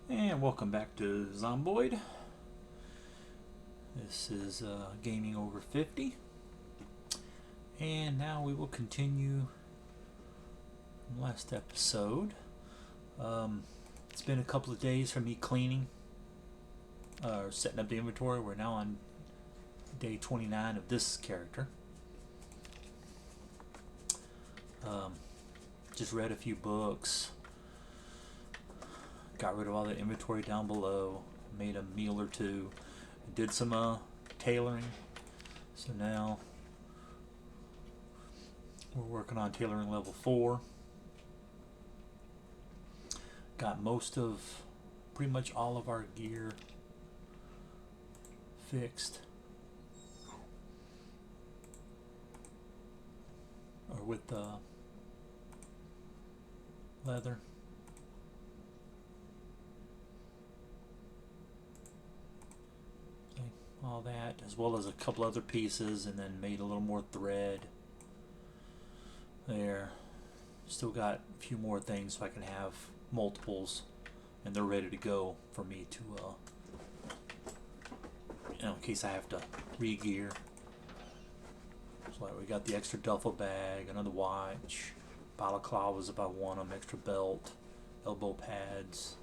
And welcome back to Zomboid. This is Gaming Over 50. And now we will continue last episode. It's been a couple of days for me cleaning, setting up the inventory. We're now on day 29 of this character. Just read a few books. Got rid of all the inventory down below. Made a meal or two. Did some tailoring. So now we're working on tailoring level 4. Got pretty much all of our gear fixed. Or with the leather. All that, as well as a couple other pieces, and then made a little more thread there. Still got a few more things so I can have multiples, and they're ready to go for me to in case I have to re-gear. So we got the extra duffel bag, another watch, balaclavas if I want them, extra belt, elbow pads,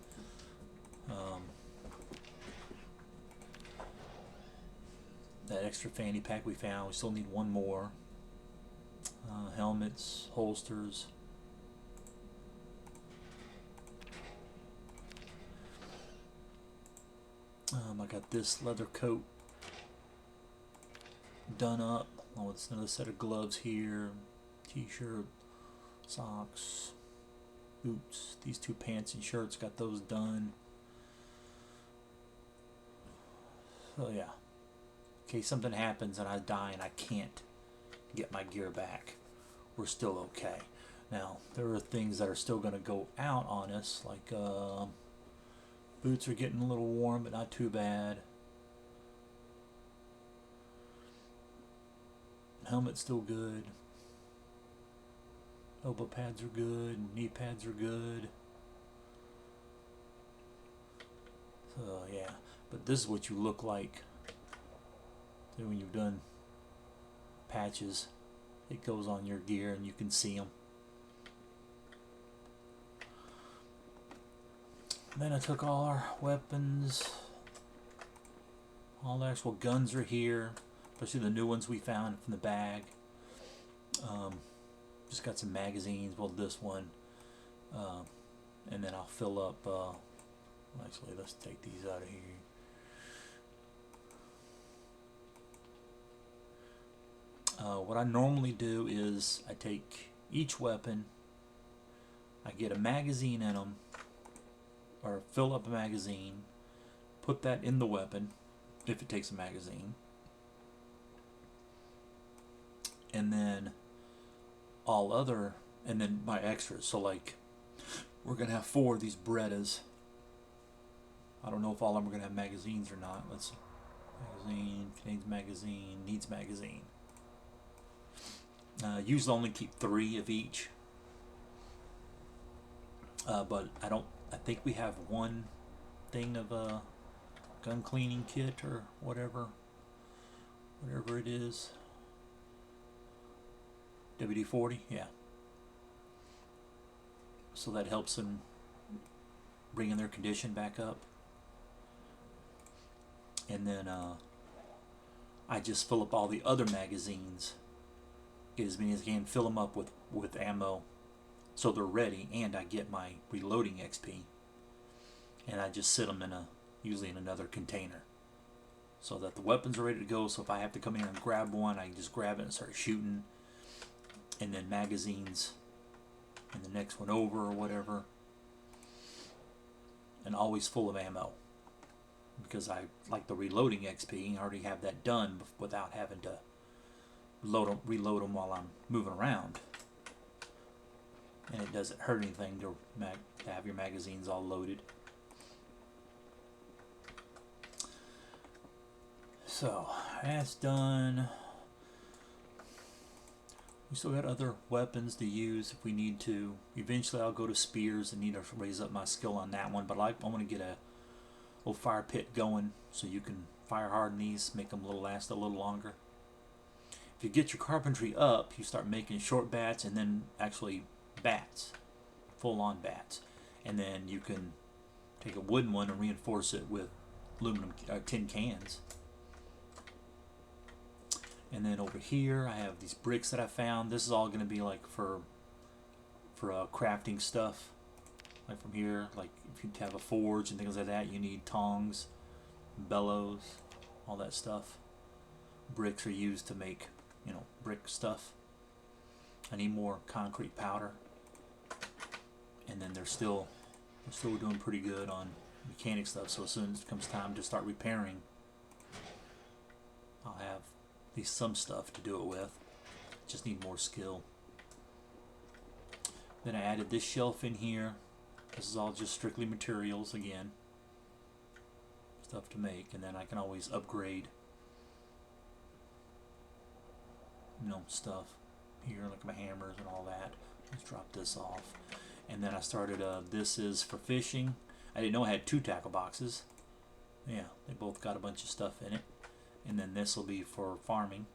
that extra fanny pack we found. We still need one more. Helmets, holsters. I got this leather coat done up. Oh, it's another set of gloves here. T-shirt, socks, boots. These two pants and shirts, got those done. So yeah. In case something happens and I die and I can't get my gear back, we're still okay. Now, there are things that are still going to go out on us, like boots are getting a little warm, but not too bad. Helmet's still good. Elbow pads are good. Knee pads are good. So, yeah. But this is what you look like when you've done patches. It goes on your gear and you can see them. Then I took all our weapons. All the actual guns are here, especially the new ones we found from the bag. Just got some magazines. Well, this one, and then I'll fill up. Actually, let's take these out of here. What I normally do is I take each weapon, I get a magazine in them, or fill up a magazine, put that in the weapon, if it takes a magazine, and then and then my extras. So like, we're going to have 4 of these Berettas. I don't know if all of them are going to have magazines or not. Let's see. Magazine, contains magazine, needs magazine. Usually only keep 3 of each, but I think we have one thing of a gun cleaning kit or whatever it is. WD-40, yeah. So that helps them bringing their condition back up. And then I just fill up all the other magazines. Get as many as I can, fill them up with ammo so they're ready, and I get my reloading XP, and I just sit them usually in another container so that the weapons are ready to go. So if I have to come in and grab one, I can just grab it and start shooting, and then magazines and the next one over or whatever, and always full of ammo, because I like the reloading XP. I already have that done without having to reload them while I'm moving around, and it doesn't hurt anything to have your magazines all loaded. So that's done. We still got other weapons to use if we need to. Eventually I'll go to spears and need to raise up my skill on that one, but I want to get a little fire pit going so you can fire harden these, make them last a little longer. If you get your carpentry up, you start making short bats and then actually bats, full-on bats, and then you can take a wooden one and reinforce it with aluminum tin cans. And then over here I have these bricks that I found. This is all going to be like for crafting stuff. Like from here, like if you have a forge and things like that, you need tongs, bellows, all that stuff. Bricks are used to make, you know, brick stuff. I need more concrete powder. And then they're still doing pretty good on mechanic stuff. So as soon as it comes time to start repairing, I'll have at least some stuff to do it with. Just need more skill. Then I added this shelf in here. This is all just strictly materials again. Stuff to make, and then I can always upgrade, you know, stuff here, like my hammers and all that. Let's drop this off. And then I started, this is for fishing. I didn't know I had 2 tackle boxes. Yeah, they both got a bunch of stuff in it. And then this will be for farming.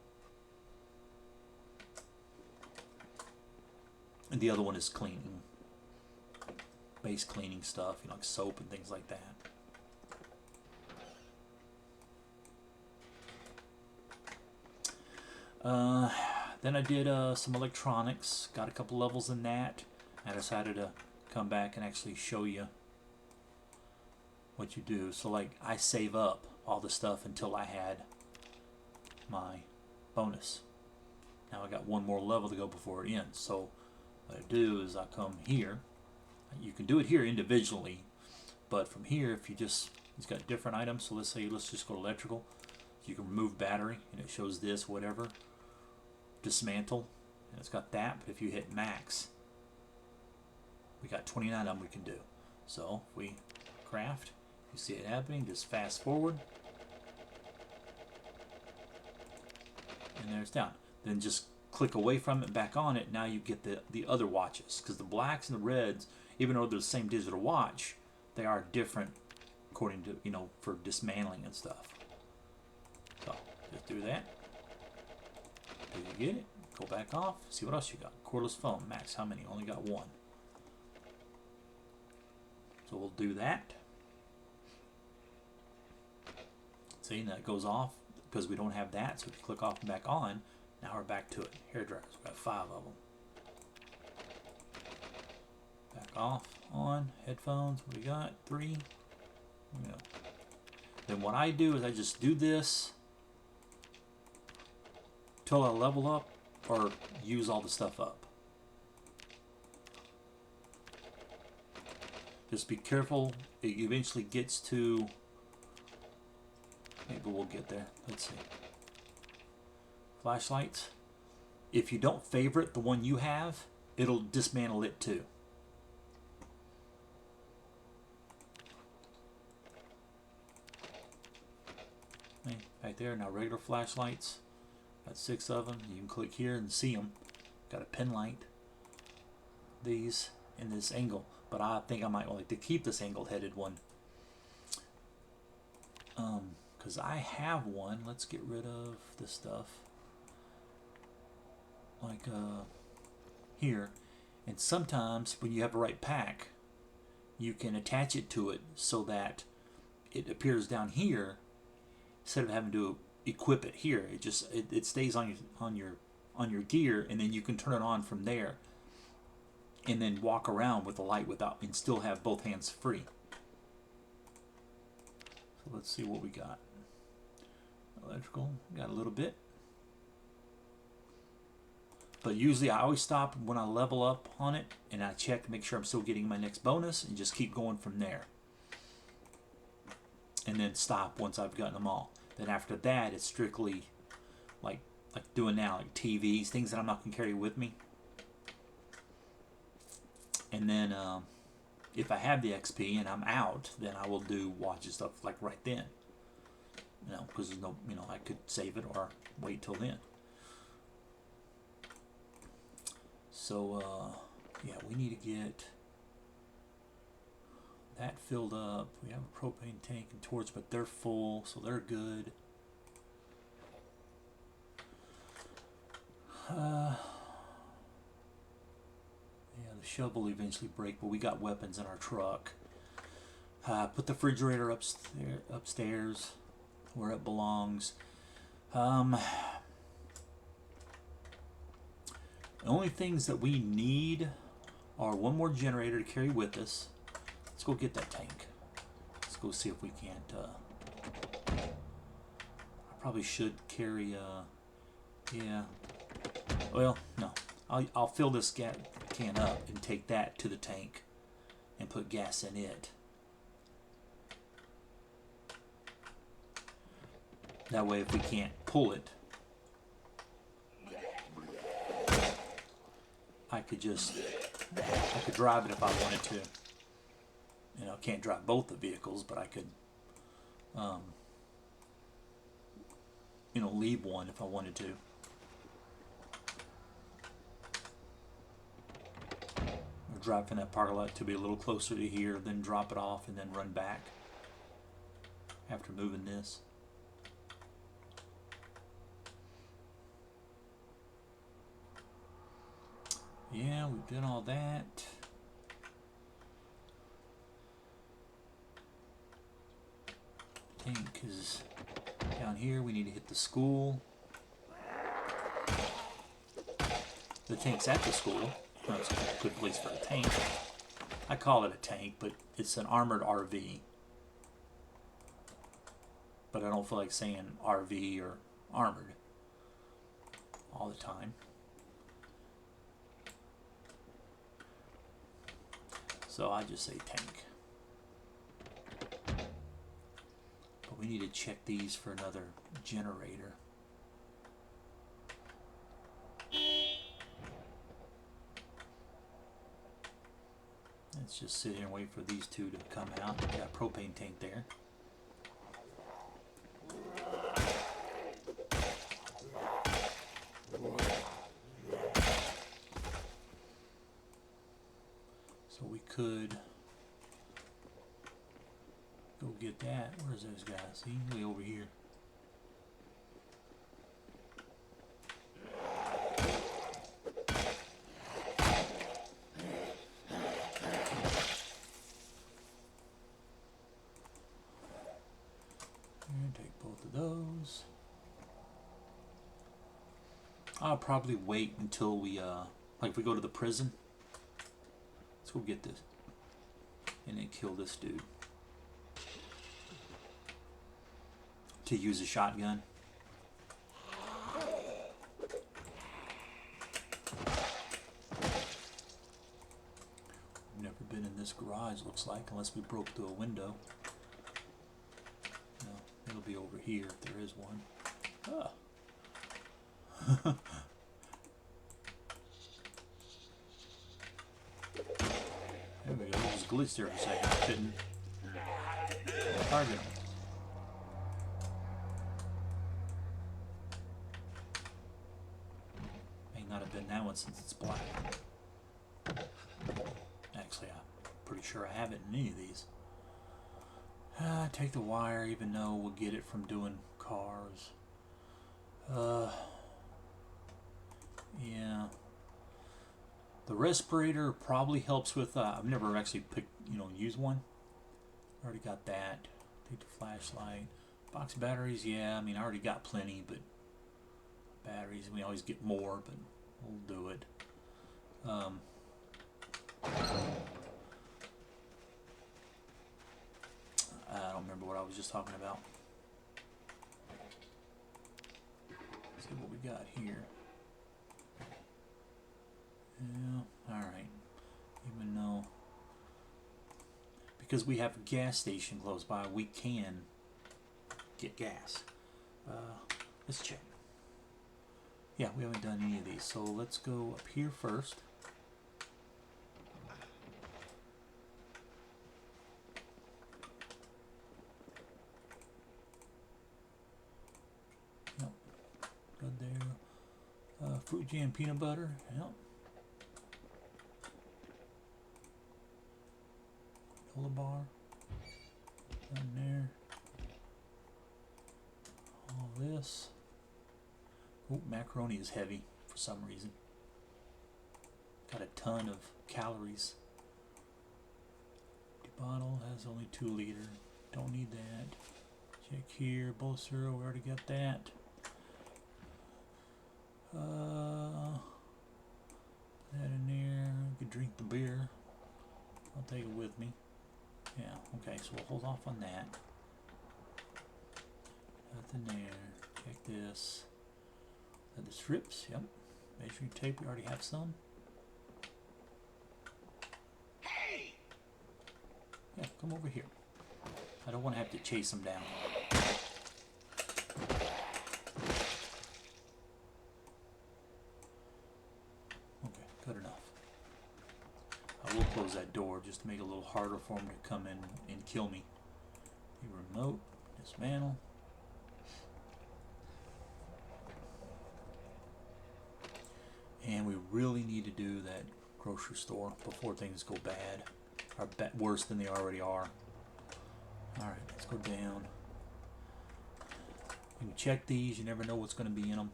And the other one is cleaning. Base cleaning stuff, you know, like soap and things like that. Then I did some electronics, got a couple levels in that. I decided to come back and actually show you what you do. So like I save up all the stuff until I had my bonus. Now I got one more level to go before it ends. So what I do is I come here. You can do it here individually, but from here, if you just, it's got different items. So let's just go to electrical. You can remove battery, and it shows this, whatever. Dismantle, and it's got that. But if you hit max, we got 29 of them we can do. So if we craft, you see it happening, just fast forward, and there it's down. Then just click away from it, back on it. Now you get the other watches, because the blacks and the reds, even though they're the same digital watch, they are different according to, you know, for dismantling and stuff. So just do that. Do you get it? Go back off. See what else you got. Cordless phone. Max how many? Only got 1. So we'll do that. See, now it goes off because we don't have that. So if you click off and back on, now we're back to it. Hair dryers. We've got 5 of them. Back off, on, headphones. What do we got? 3. Yeah. Then what I do is I just do this till I level up or use all the stuff up. Just be careful. It eventually gets to, maybe we'll get there. Let's see. Flashlights. If you don't favorite the one you have, it'll dismantle it too. Okay, right there. Now regular flashlights. Got 6 of them. You can click here and see them. Got a pin light. These in this angle, but I think I might like to keep this angle-headed one. Because I have one. Let's get rid of this stuff. Like here. And sometimes when you have the right pack, you can attach it to it so that it appears down here instead of having to equip it here. It stays on your gear, and then you can turn it on from there and then walk around with the light without, and still have both hands free. So let's see what we got. Electrical, got a little bit. But usually I always stop when I level up on it, and I check to make sure I'm still getting my next bonus, and just keep going from there. And then stop once I've gotten them all. Then after that, it's strictly like doing now, like TVs, things that I'm not going to carry with me. And then if I have the XP and I'm out, then I will do watches stuff like right then. You know, because there's no, you know, I could save it or wait till then. So, yeah, we need to get that filled up. We have a propane tank and torch, but they're full, so they're good. Yeah, the shovel will eventually break, but we got weapons in our truck. Put the refrigerator upstairs where it belongs. The only things that we need are one more generator to carry with us. Let's go get that tank. Let's go see if we can't. I probably should carry. Yeah. Well, no. I'll fill this can up and take that to the tank and put gas in it. That way, if we can't pull it, I could drive it if I wanted to. You know, can't drive both the vehicles, but I could, you know, leave one if I wanted to. Or drive from that parking lot to be a little closer to here, then drop it off and then run back after moving this. Yeah, we've done all that. Tank is down here. We need to hit the school. The tank's at the school. That's a good place for a tank. I call it a tank, but it's an armored RV. But I don't feel like saying RV or armored all the time. So I just say tank. But we need to check these for another generator. Let's just sit here and wait for these two to come out. We got a propane tank there. So we could go get that. Where's those guys? See, way over here. And take both of those. I'll probably wait until we, like if we go to the prison. Let's go get this. And then kill this dude. To use a shotgun. We've never been in this garage, looks like, unless we broke through a window. No, it'll be over here if there is one. Ah. There we go. It was glitched there for a second. I couldn't target him. May not have been that one since it's black. Actually, I'm pretty sure I haven't in any of these. Take the wire, even though we'll get it from doing cars. Yeah. The respirator probably helps with, I've never actually used one. Already got that. Take the flashlight. Box batteries, yeah, I mean, I already got plenty, but batteries, we always get more, but we'll do it. I don't remember what I was just talking about. Let's see what we got here. Yeah, alright. Even though, because we have a gas station close by, we can get gas. Let's check. Yeah, we haven't done any of these, so let's go up here first. Yep, good there. Fruit jam, peanut butter. Yep. Done there. All this. Oh, macaroni is heavy for some reason. Got a ton of calories. The bottle has only 2 liter. Don't need that. Check here. Bowl cereal. We already got that. That in there. I could drink the beer. I'll take it with me. Yeah, okay, so we'll hold off on that. Nothing there. Check this. The strips, yep. Measuring tape, we already have some. Hey! Yeah, come over here. I don't want to have to chase them down. Okay, good enough. I will close that door just to make it a little harder for them to come in and kill me. The remote, dismantle. And we really need to do that grocery store before things go bad, or worse than they already are. Alright, let's go down. You can check these, you never know what's going to be in them,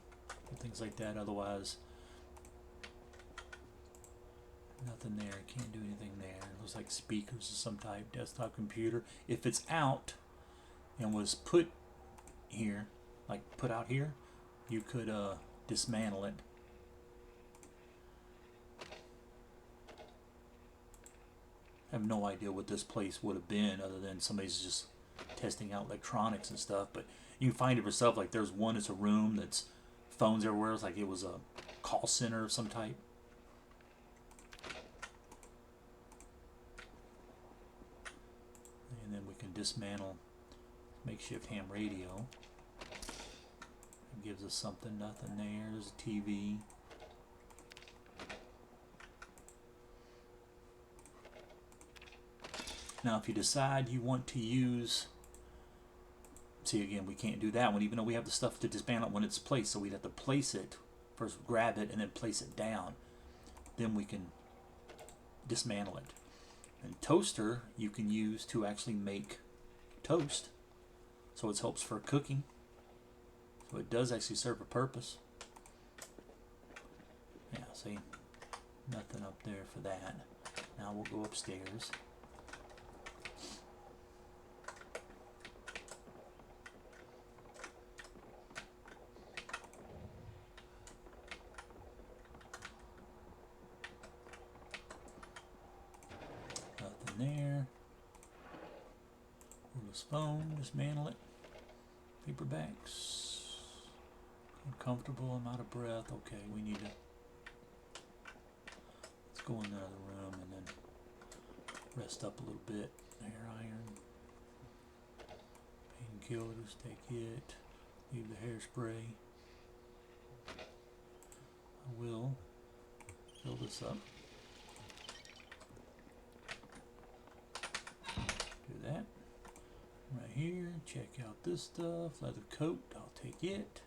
and things like that. Otherwise, nothing there, can't do anything there. It looks like speakers of some type, desktop computer. If it's out and was put here, like put out here, you could dismantle it. I have no idea what this place would have been other than somebody's just testing out electronics and stuff, but you can find it yourself. Like there's one, it's a room that's phones everywhere. It's like it was a call center of some type. And then we can dismantle makeshift ham radio. It gives us something, nothing there. There's a TV. Now if you decide you want to use, see again, we can't do that one even though we have the stuff to dismantle it when it's placed, so we'd have to place it, first grab it and then place it down. Then we can dismantle it. And toaster you can use to actually make toast, so it helps for cooking, so it does actually serve a purpose. Yeah, see, nothing up there for that. Now we'll go upstairs. There. This phone, dismantle it. Paperbacks. Uncomfortable, I'm out of breath. Okay, we need to. Let's go in the other room and then rest up a little bit. Hair iron. Painkillers, take it. Leave the hairspray. I will fill this up. That right here. Check out this stuff. Leather coat, I'll take it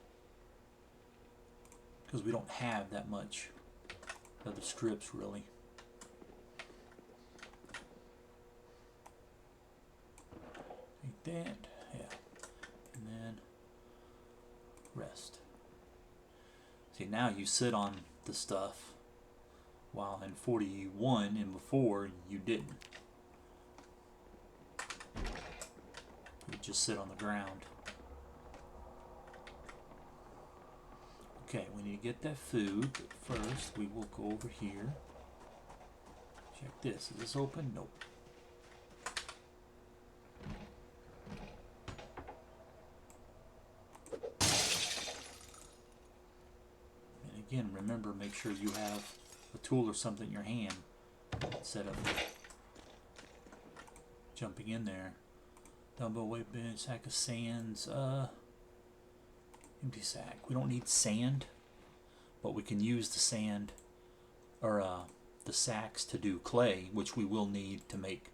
because we don't have that much leather strips really. Take that, yeah, and then rest. See, now you sit on the stuff while in 41 and before you didn't. Just sit on the ground. Okay, we need to get that food, but first we will go over here. Check this. Is this open? Nope. And again, remember, make sure you have a tool or something in your hand instead of jumping in there. Dumbbell weight bench, sack of sands, empty sack. We don't need sand, but we can use the sand or the sacks to do clay, which we will need to make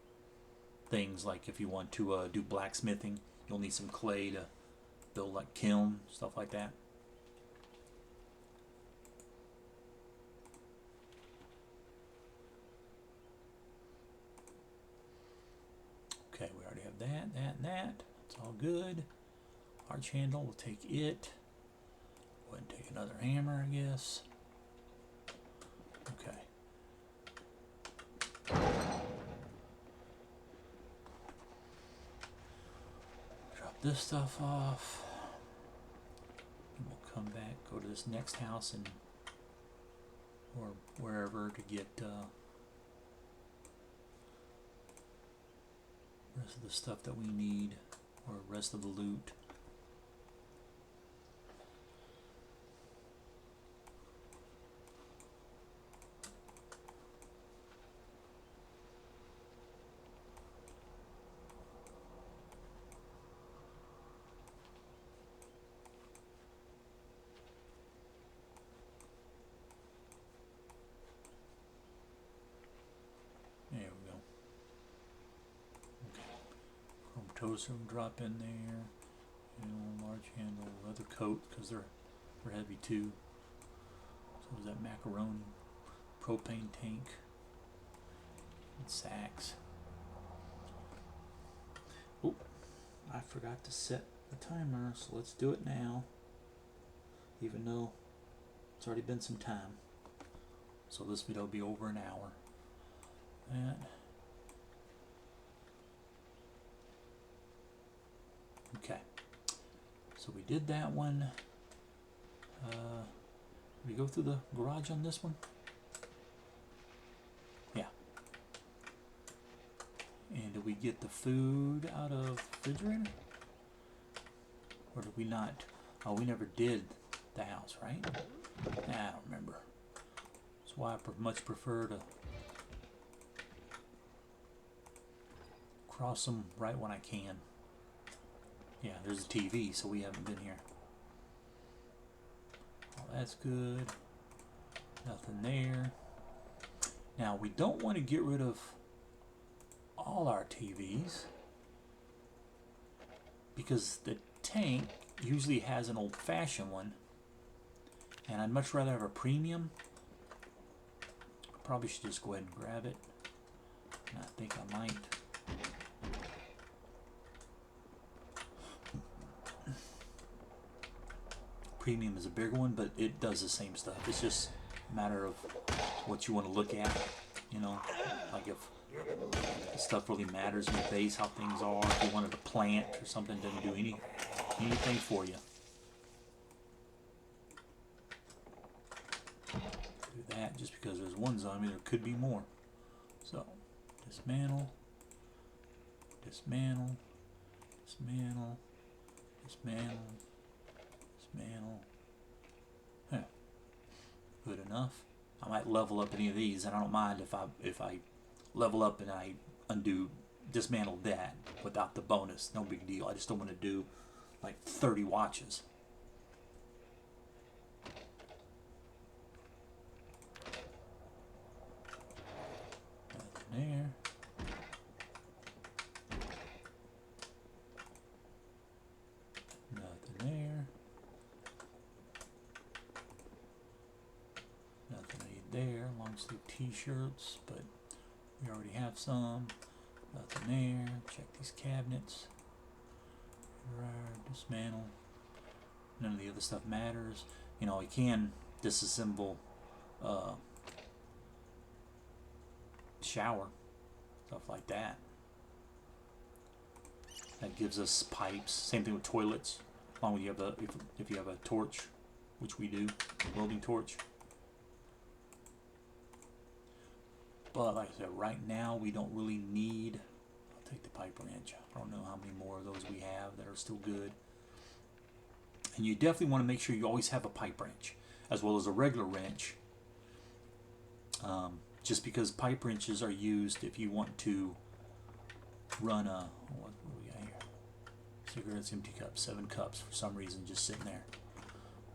things like if you want to do blacksmithing, you'll need some clay to build like kiln, stuff like that. Okay, we already have that, and that. It's all good. Arch handle, we'll take it. Go ahead and take another hammer, I guess. Okay. Drop this stuff off. And we'll come back, go to this next house and or wherever to get rest of the stuff that we need, or rest of the loot. There we go. Okay. Chrome toaster will drop in there. You know, large handle, leather coat, because they're heavy too. So is that macaroni, propane tank, and sacks. Oh, I forgot to set the timer, so let's do it now. Even though it's already been some time. So this video will be over an hour. That. Okay. So we did that one. We go through the garage on this one? Yeah. And did we get the food out of the refrigerator? Or did we not? Oh, we never did the house, right? Nah, I don't remember. That's why I much prefer to cross them right when I can. Yeah, there's a TV, so we haven't been here. Oh, that's good. Nothing there. Now, we don't want to get rid of all our TVs because the tank usually has an old-fashioned one, and I'd much rather have a premium. Probably should just go ahead and grab it. And I think I might. Premium is a bigger one, but it does the same stuff. It's just a matter of what you want to look at, you know, like if stuff really matters in your base, how things are. If you wanted to plant or something, doesn't do anything for you. Do that just because there's one zombie. There could be more. So dismantle, dismantle, dismantle, dismantle. Dismantle. Huh. Good enough. I might level up any of these, and I don't mind if I level up and I dismantle that without the bonus. No big deal. I just don't want to do like 30 watches. Nothing there. Nothing there. Nothing I need there. Long sleeve t-shirts, but we already have some. Nothing there. Check these cabinets. Dismantle. None of the other stuff matters. You know, you can disassemble shower, stuff like that. That gives us pipes. Same thing with toilets. As long as you have if you have a torch, which we do, welding torch. But like I said, right now we don't really need. I'll take the pipe wrench. I don't know how many more of those we have that are still good. And you definitely want to make sure you always have a pipe wrench, as well as a regular wrench. Just because pipe wrenches are used if you want to run a, what do we got here? Cigarettes, empty cups, 7 cups for some reason just sitting there.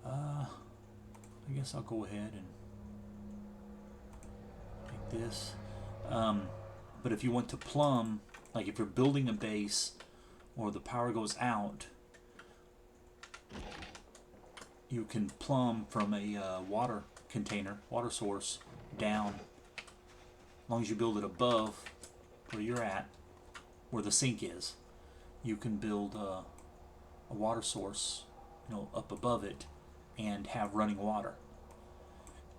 I guess I'll go ahead and take this. But if you want to plumb, like if you're building a base or the power goes out, you can plumb from a water container, water source, down. As long as you build it above where you're at, where the sink is. you can build a water source, up above it, and have running water.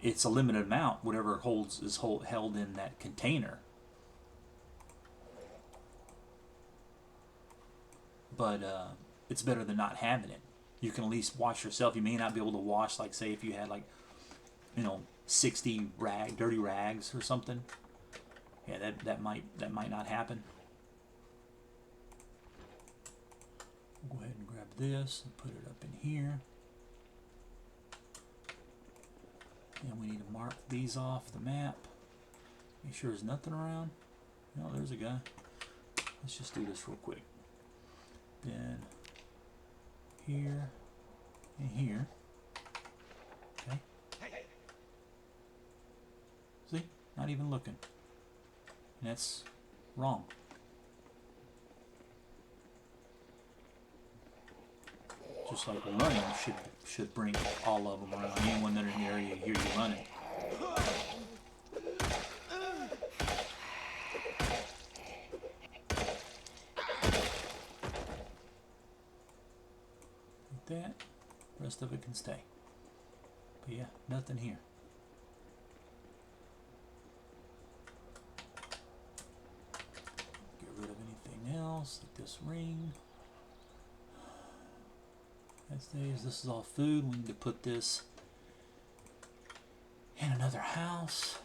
It's a limited amount, whatever is held in that container. But it's better than not having it. You can at least wash yourself. You may not be able to wash, like, say, if you had, like, 60 dirty rags or something. Yeah, that might not happen. We'll go ahead and grab this and put it up in here. And we need to mark these off the map. Make sure there's nothing around. No, there's a guy. Let's just do this real quick. Then here and here. Okay. See? Not even looking. And that's wrong. Just like running should bring all of them around. Anyone that in the area hear you running. Like that. The rest of it can stay. But yeah, nothing here. Get rid of anything else, like this ring. This is all food. We need to put this in another house.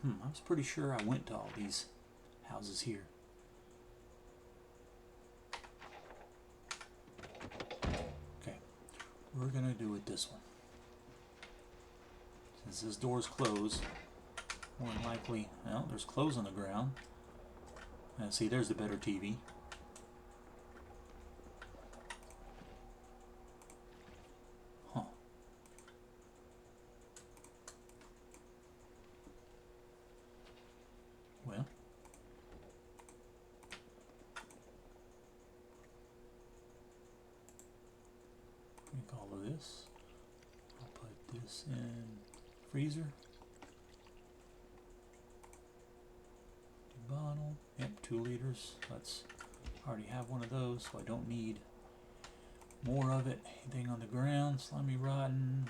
I was pretty sure I went to all these houses here. Okay, we're gonna do it this one. Since this door's closed, more than likely, well, there's clothes on the ground. See, there's the better TV. Huh. Well, drink all of this. I'll put this in freezer. Bottle. Yep, 2 liters. Let's already have one of those, so I don't need more of it. Anything on the ground? Slimy, rotten.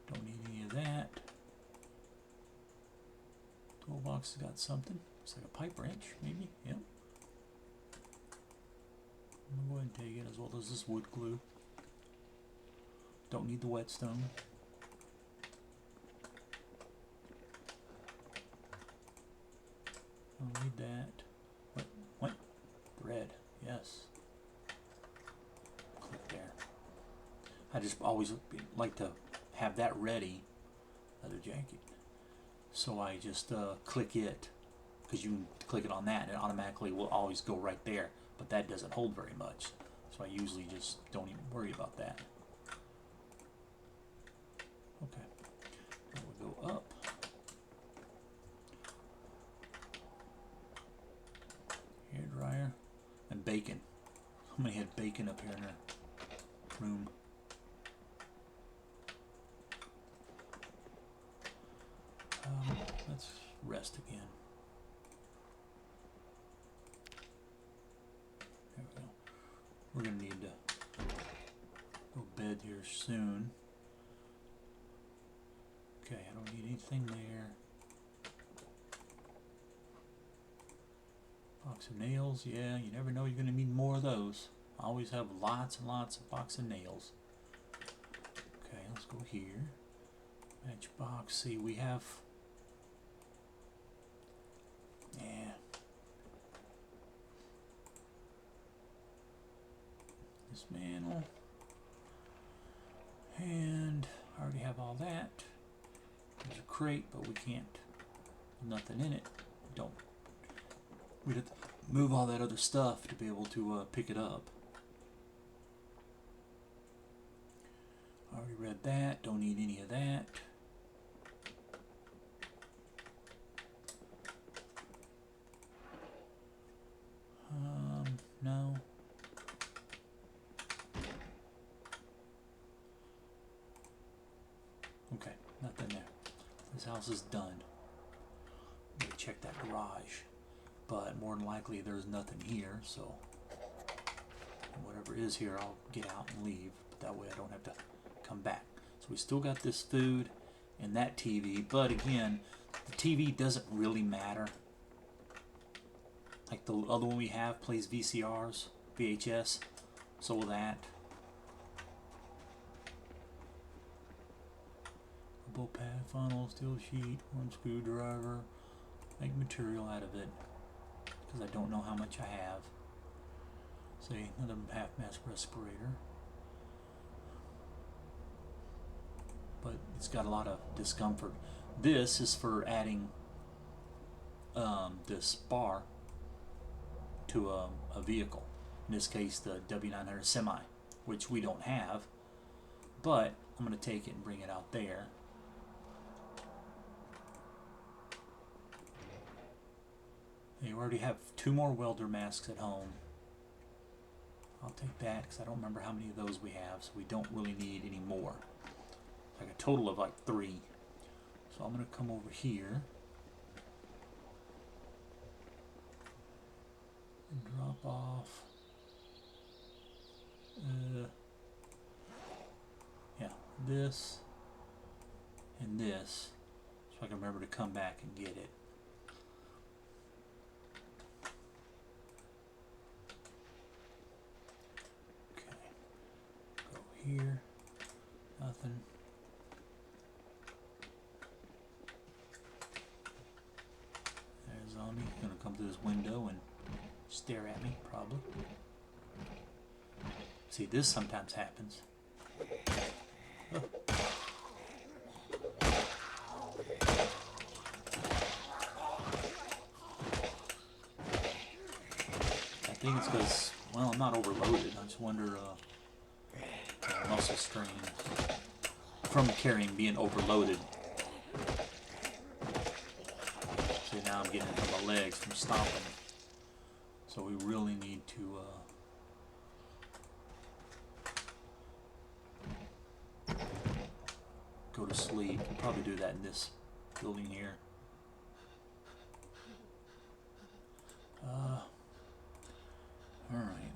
Don't need any of that. Toolbox has got something. Looks like a pipe wrench, maybe. Yep. I'm going to go ahead and take it, as well as this wood glue. Don't need the whetstone. Don't need that. What? Thread. Yes. Click there. I just always like to have that ready. Leather jacket. So I just click it, because you can click it on that and it automatically will always go right there. But that doesn't hold very much. So I usually just don't even worry about that. Okay. Now we'll go up. Hair dryer and bacon. Somebody had bacon up here in their room. Let's rest again. There we go. We're gonna need to go bed here soon. Okay, I don't need anything there. Box of nails, yeah, you never know, you're going to need more of those. I always have lots and lots of box of nails. Okay, let's go here. Matchbox, see, we have... Yeah. Dismantle. And I already have all that. There's a crate, but we can't. Nothing in it. We'd have to move all that other stuff to be able to pick it up. Already read that. Don't need any of that. No. Okay, nothing there. This house is done. Let me check that garage. But more than likely there's nothing here, so whatever is here I'll get out and leave. But that way I don't have to come back. So we still got this food and that TV, but again, the TV doesn't really matter. Like the other one we have plays VCRs, VHS, so will that. Elbow pad, funnel, steel sheet, one screwdriver, make material out of it, because I don't know how much I have. Say another half-mast respirator. But it's got a lot of discomfort. This is for adding this bar to a vehicle. In this case, the W900 Semi, which we don't have. But I'm going to take it and bring it out there. You already have 2 more welder masks at home. I'll take that because I don't remember how many of those we have, so we don't really need any more. Like a total of like 3. So I'm going to come over here and drop off. Yeah, this and this, so I can remember to come back and get it. Here, nothing. There's a zombie. Gonna come through this window and stare at me, probably. See, this sometimes happens. Oh. I think it's because, well, I'm not overloaded. I just wonder. Muscle strain from carrying, being overloaded. See, now I'm getting into my legs from stomping. So we really need to go to sleep. We'll probably do that in this building here. Alright.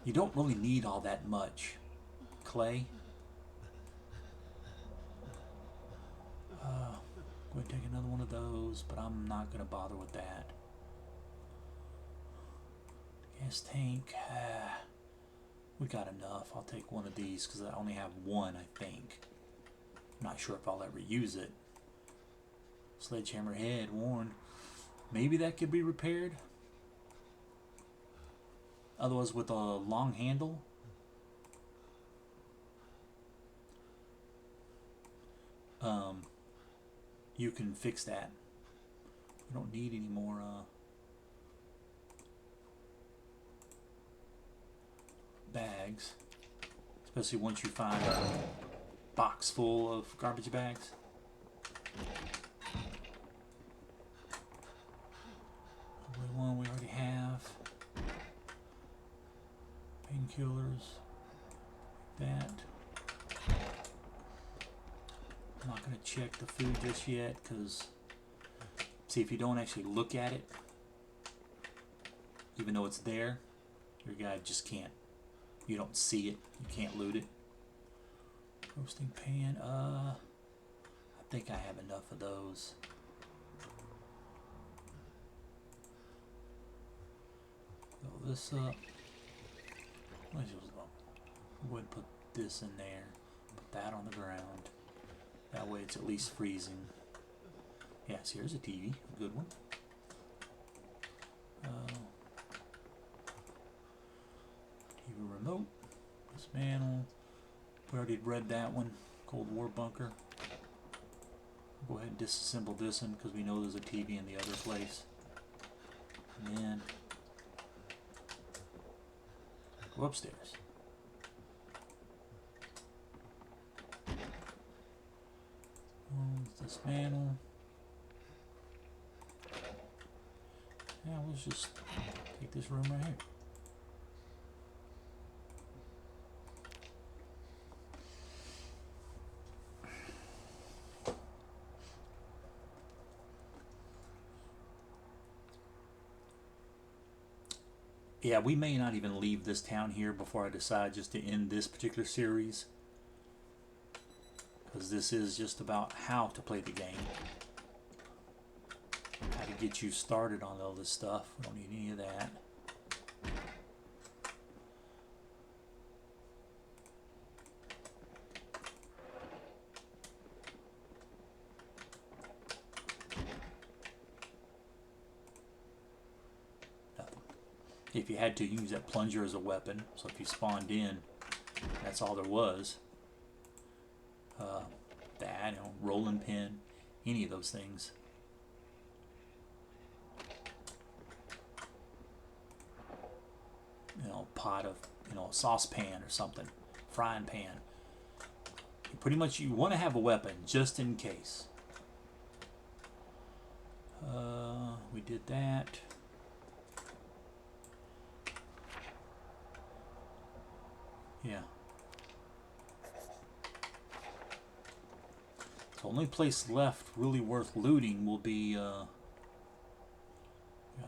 You don't really need all that much clay. Go ahead and take another one of those, but I'm not going to bother with that. Gas tank. We got enough. I'll take one of these because I only have one, I think. I'm not sure if I'll ever use it. Sledgehammer head, worn. Maybe that could be repaired. Otherwise, with a long handle. You can fix that. We don't need any more bags, especially once you find a box full of garbage bags. One we already have. Painkillers. That. I'm not going to check the food just yet because, see, if you don't actually look at it, even though it's there, your guy just can't. You don't see it. You can't loot it. Roasting pan. I think I have enough of those. Fill this up. Let's just go ahead and put this in there. Put that on the ground. That way it's at least freezing. Yes, here's a TV, a good one. TV remote, dismantle. We already read that one, Cold War bunker. Go ahead and disassemble this one because we know there's a TV in the other place. And then go upstairs. Dismantle. Yeah, let's just take this room right here. Yeah, we may not even leave this town here before I decide just to end this particular series. Because this is just about how to play the game. How to get you started on all this stuff. We don't need any of that. Nothing. If you had to, use that plunger as a weapon. So if you spawned in, that's all there was. That, you know, rolling pin, any of those things. You know, pot of, you know, a saucepan or something, frying pan. Pretty much you want to have a weapon just in case. We did that. Yeah. The only place left really worth looting will be, got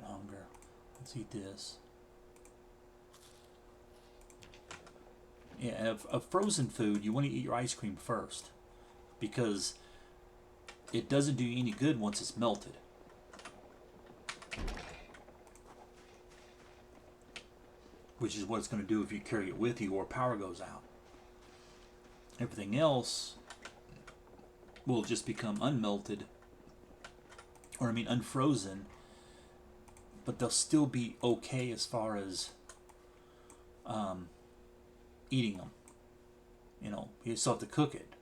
hunger. Let's eat this. Yeah, of frozen food, you want to eat your ice cream first. Because it doesn't do you any good once it's melted. Which is what it's going to do if you carry it with you or power goes out. Everything else will just become unmelted, or I mean unfrozen, but they'll still be okay as far as eating them. You know, you still have to cook it,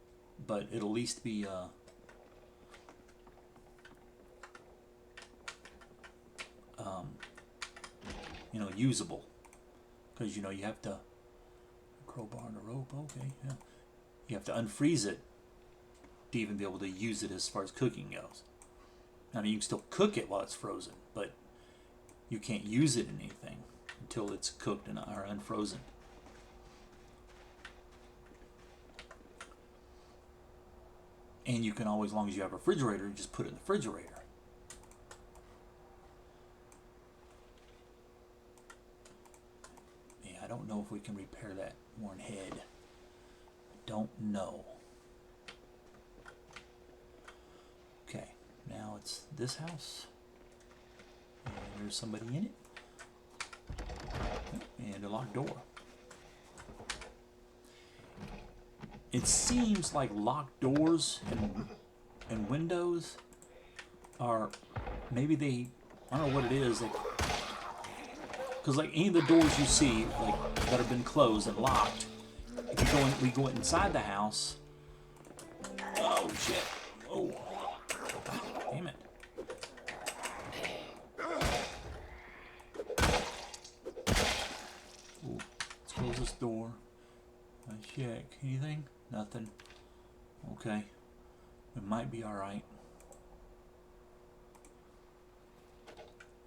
but it'll at least be you know, usable, because you know you have to crowbar and a rope. Okay, yeah, you have to unfreeze it to even be able to use it as far as cooking goes. I mean, you can still cook it while it's frozen, but you can't use it in anything until it's cooked and or unfrozen. And you can always, as long as you have a refrigerator, just put it in the refrigerator. Yeah, I don't know if we can repair that worn head. Don't know. Okay, now it's this house. And there's somebody in it. And a locked door. It seems like locked doors and windows are, maybe they, I don't know what it is, because like any of the doors you see like that have been closed and locked, if you go in, we go inside the house. Oh shit! Oh, damn it! Ooh, let's close this door. Let's check. Anything? Nothing. Okay. It might be alright.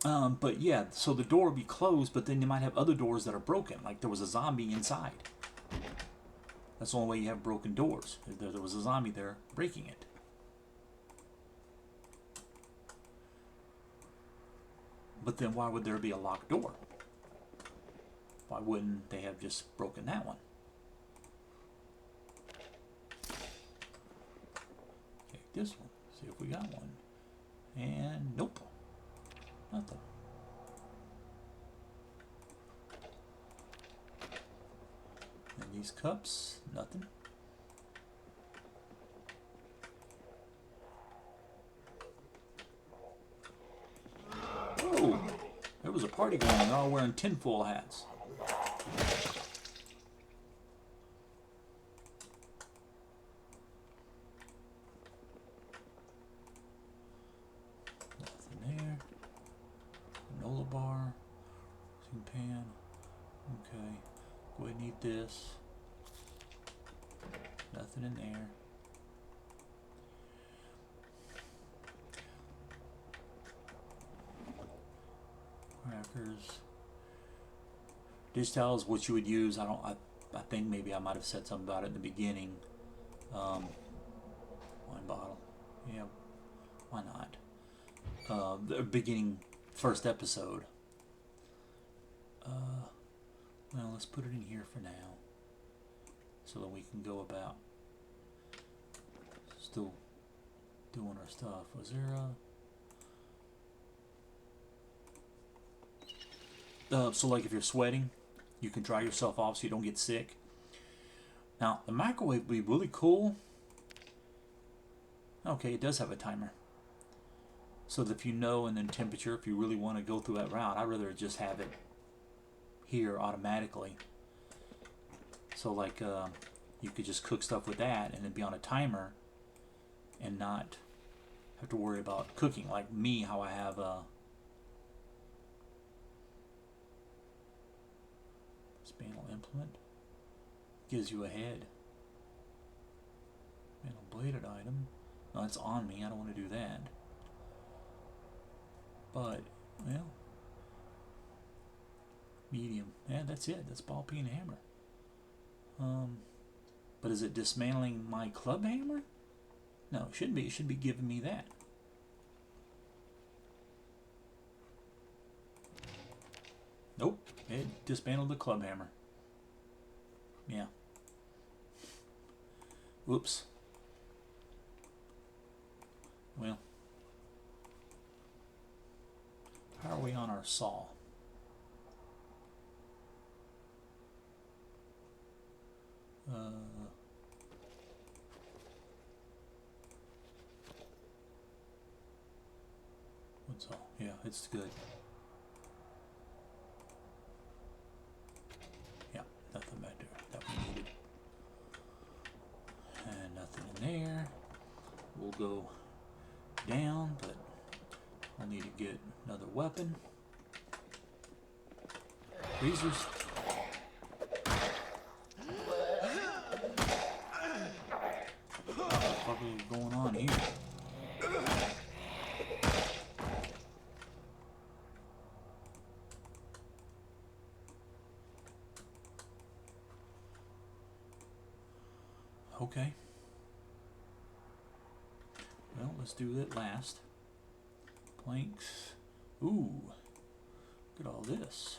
But yeah, so the door will be closed, but then you might have other doors that are broken. Like there was a zombie inside. That's the only way you have broken doors. There was a zombie there breaking it. But then why would there be a locked door? Why wouldn't they have just broken that one? Take this one. See if we got one. And nope. Nothing. And these cups, nothing. Oh, there was a party going on. They're all wearing tinfoil hats. Nothing there. Granola bar. Pan. Okay. Go ahead and eat this. Nothing in there. Crackers. Dish towels, what you would use. I think maybe I might have said something about it in the beginning. Wine bottle. Yeah. Why not? The beginning first episode. Well, let's put it in here for now, so that we can go about still doing our stuff. Was there so like if you're sweating, you can dry yourself off so you don't get sick. Now, the microwave would be really cool. Okay, it does have a timer. So that if you know, and then temperature, if you really want to go through that route, I'd rather just have it here automatically. So like you could just cook stuff with that and then be on a timer and not have to worry about cooking. Like me, how I have spindle implement. Gives you a head. Spindle bladed item. No, it's on me. I don't want to do that. But, well, medium. Yeah, that's it. That's ball peen hammer. But is it dismantling my club hammer? No, it shouldn't be. It should be giving me that. Nope. It dismantled the club hammer. Yeah. Whoops. Well, how are we on our saw? What's all? Yeah, it's good. Yeah, nothing back there that we needed. And nothing in there. We'll go down, but I'll need to get another weapon. Freezers. What the fuck is going on here? Okay. Well, let's do that last. Planks. Ooh. Look at all this.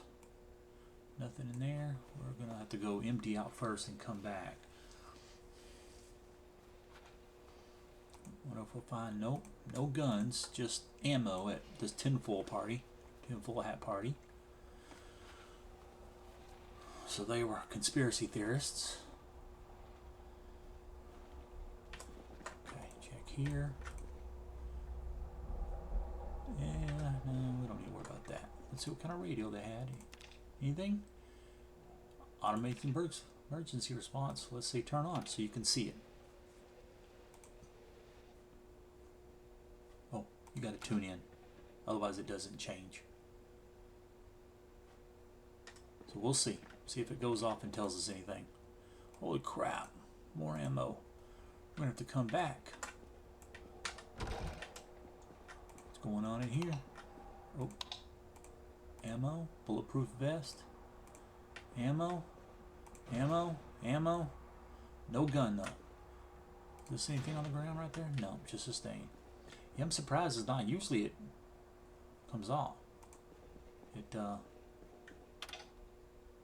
Nothing in there. We're gonna have to go empty out first and come back. What if we'll find? Nope. No guns. Just ammo at this tinfoil party. Tinfoil hat party. So they were conspiracy theorists. Okay, check here. Yeah, no, we don't need to worry about that. Let's see what kind of radio they had. Anything? Automating emergency response. Let's say turn on so you can see it. Oh, you got to tune in. Otherwise it doesn't change. So we'll see. See if it goes off and tells us anything. Holy crap. More ammo. We're going to have to come back. What's going on in here? Oh. Ammo. Bulletproof vest. Ammo. Ammo. Ammo. No gun though. Is there anything on the ground right there? No, just a stain. Yeah, I'm surprised it's not. Usually it comes off. It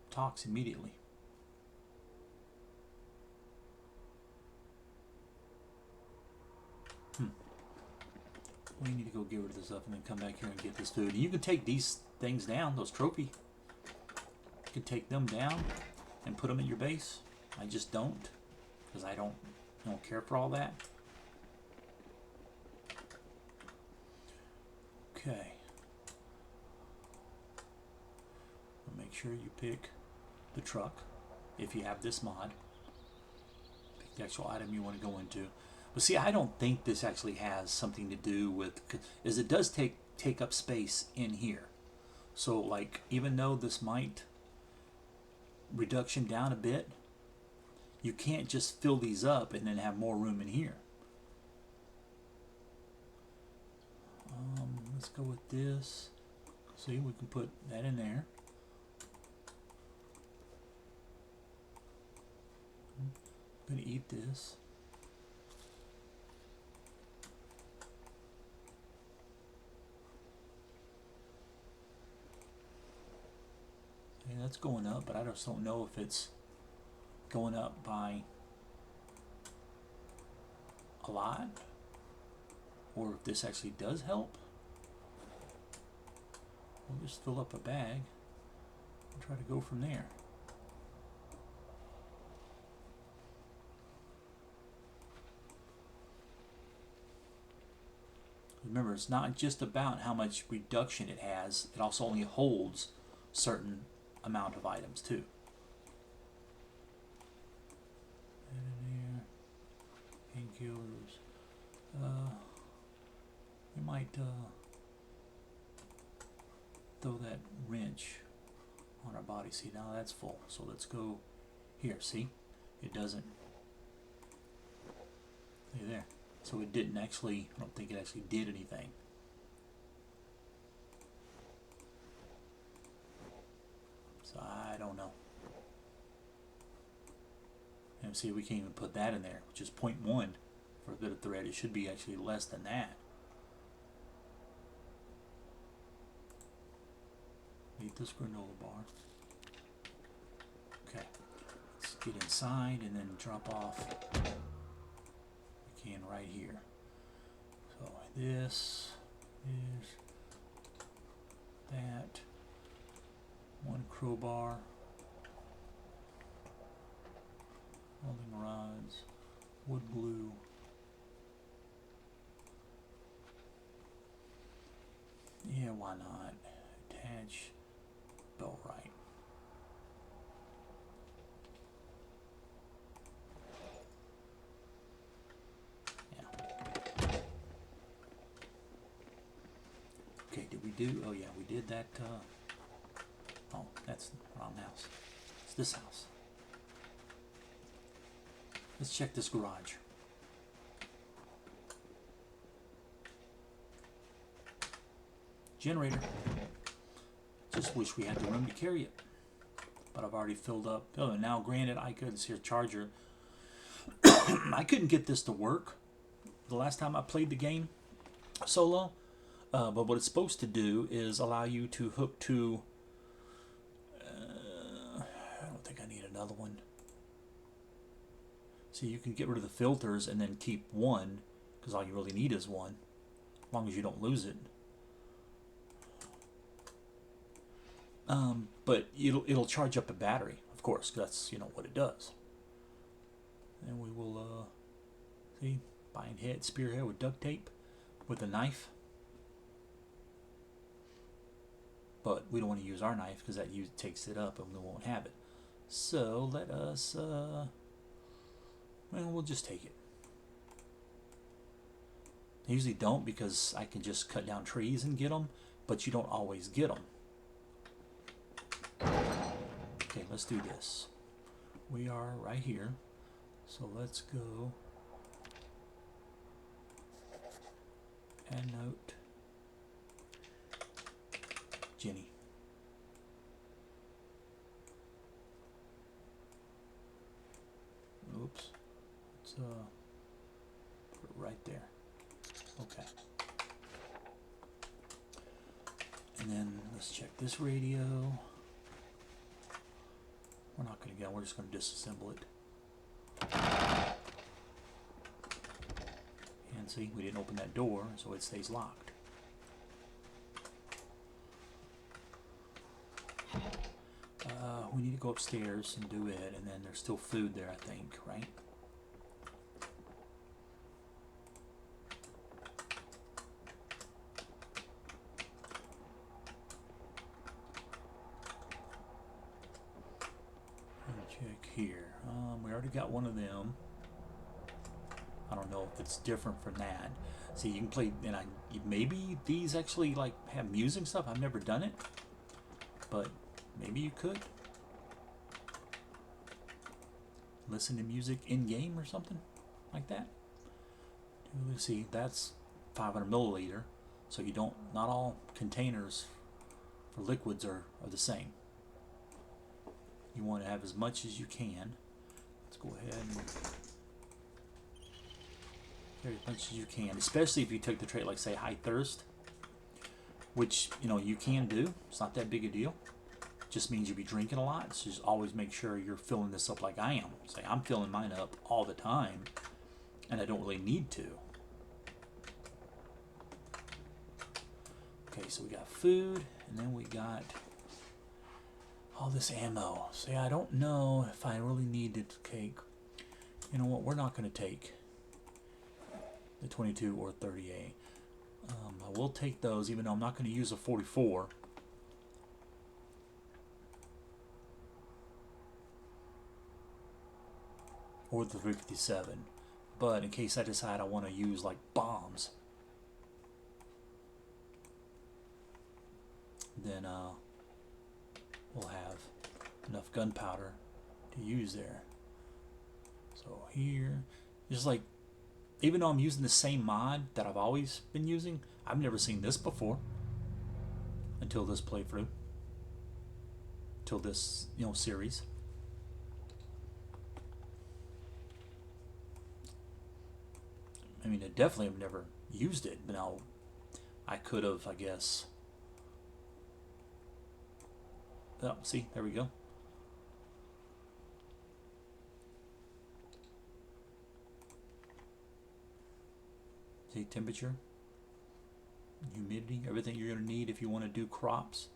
talks immediately. We need to go get rid of this stuff and then come back here and get this food. And you can take these things down, those trophy. You can take them down and put them in your base. I just don't, because I don't care for all that. Okay. Make sure you pick the truck if you have this mod. Pick the actual item you want to go into. But see, I don't think this actually has something to do with, is it does take up space in here. So like, even though this might reduction down a bit, you can't just fill these up and then have more room in here. Let's go with this. See, we can put that in there. I'm gonna eat this. it's going up, but I just don't know if it's going up by a lot or if this actually does help. We'll just fill up a bag and try to go from there. Remember, it's not just about how much reduction it has, it also only holds certain amount of items too. Painkillers. We might throw that wrench on our body. See, now that's full. So let's go here. See, it doesn't. See there. So it didn't actually, I don't think it actually did anything. So I don't know. And see, we can't even put that in there, which is 0.1 for a bit of thread. It should be actually less than that. Eat this granola bar. Okay, let's get inside and then drop off. We can right here. So this is that. One crowbar. Welding rods. Wood glue. Yeah, why not? Attach belt right. Yeah. Okay, did we do? Oh yeah, we did that. Oh, that's the wrong house. It's this house. Let's check this garage. Generator. Just wish we had the room to carry it. But I've already filled up. Oh, and now granted, I couldn't see a charger. I couldn't get this to work the last time I played the game solo. But what it's supposed to do is allow you to hook to... I don't think I need another one. So you can get rid of the filters and then keep one, because all you really need is one, as long as you don't lose it. But it'll charge up a battery, of course, 'cause that's what it does. And we will see, bind head, spearhead with duct tape, with a knife. But we don't want to use our knife because that takes it up and we won't have it. So let us, well, we'll just take it. I usually don't because I can just cut down trees and get them, but you don't always get them. Okay, let's do this. We are right here, so let's go and note Jenny. Oops. Let's put it right there. Okay. And then let's check this radio. We're not going to go, we're just going to disassemble it. And see, we didn't open that door, so it stays locked. We need to go upstairs and do it, and then there's still food there, I think, right? Check here. We already got one of them. I don't know if it's different from that. See, you can play, and maybe these actually like have music and stuff. I've never done it, but maybe you could listen to music in game or something like that. Let's see, that's 500 milliliter, so you don't. Not all containers for liquids are the same. You want to have as much as you can. Let's go ahead and carry as much as you can, especially if you took the trait like say high thirst, which you can do. It's not that big a deal. just means you'll be drinking a lot. So just always make sure you're filling this up like I am. Say I'm filling mine up all the time, and I don't really need to. Okay, so we got food, and then we got all this ammo. See, I don't know if I really need to take. You know what? We're not going to take the 22 or 38. I will take those, even though I'm not going to use a 44. Or the 357. But in case I decide I want to use like bombs, then we'll have enough gunpowder to use there. So here, just like, even though I'm using the same mod that I've always been using, I've never seen this before until this playthrough, until this, you know, series. I mean, I definitely have never used it, but now I could have, I guess. Oh, see, there we go. See, temperature, humidity, everything you're going to need if you want to do crops.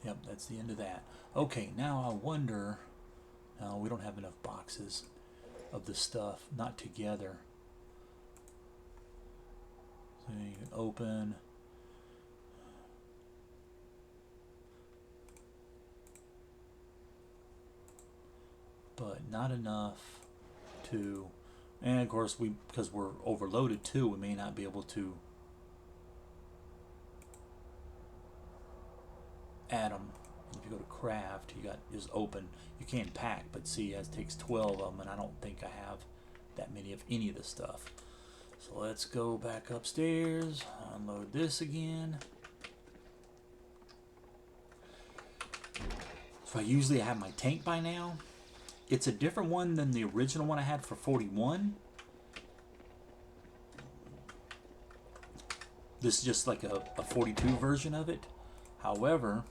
Yep, that's the end of that. Okay, now I wonder, no, we don't have enough boxes of the stuff, not together. So you can open. But not enough to, and of course because we're overloaded too, we may not be able to add them. If you go to craft, you got just open. You can't pack, but see, it takes 12 of them, and I don't think I have that many of any of the stuff. So let's go back upstairs, unload this again. So I usually have my tank by now. It's a different one than the original one I had for 41. This is just like a 42 version of it. However,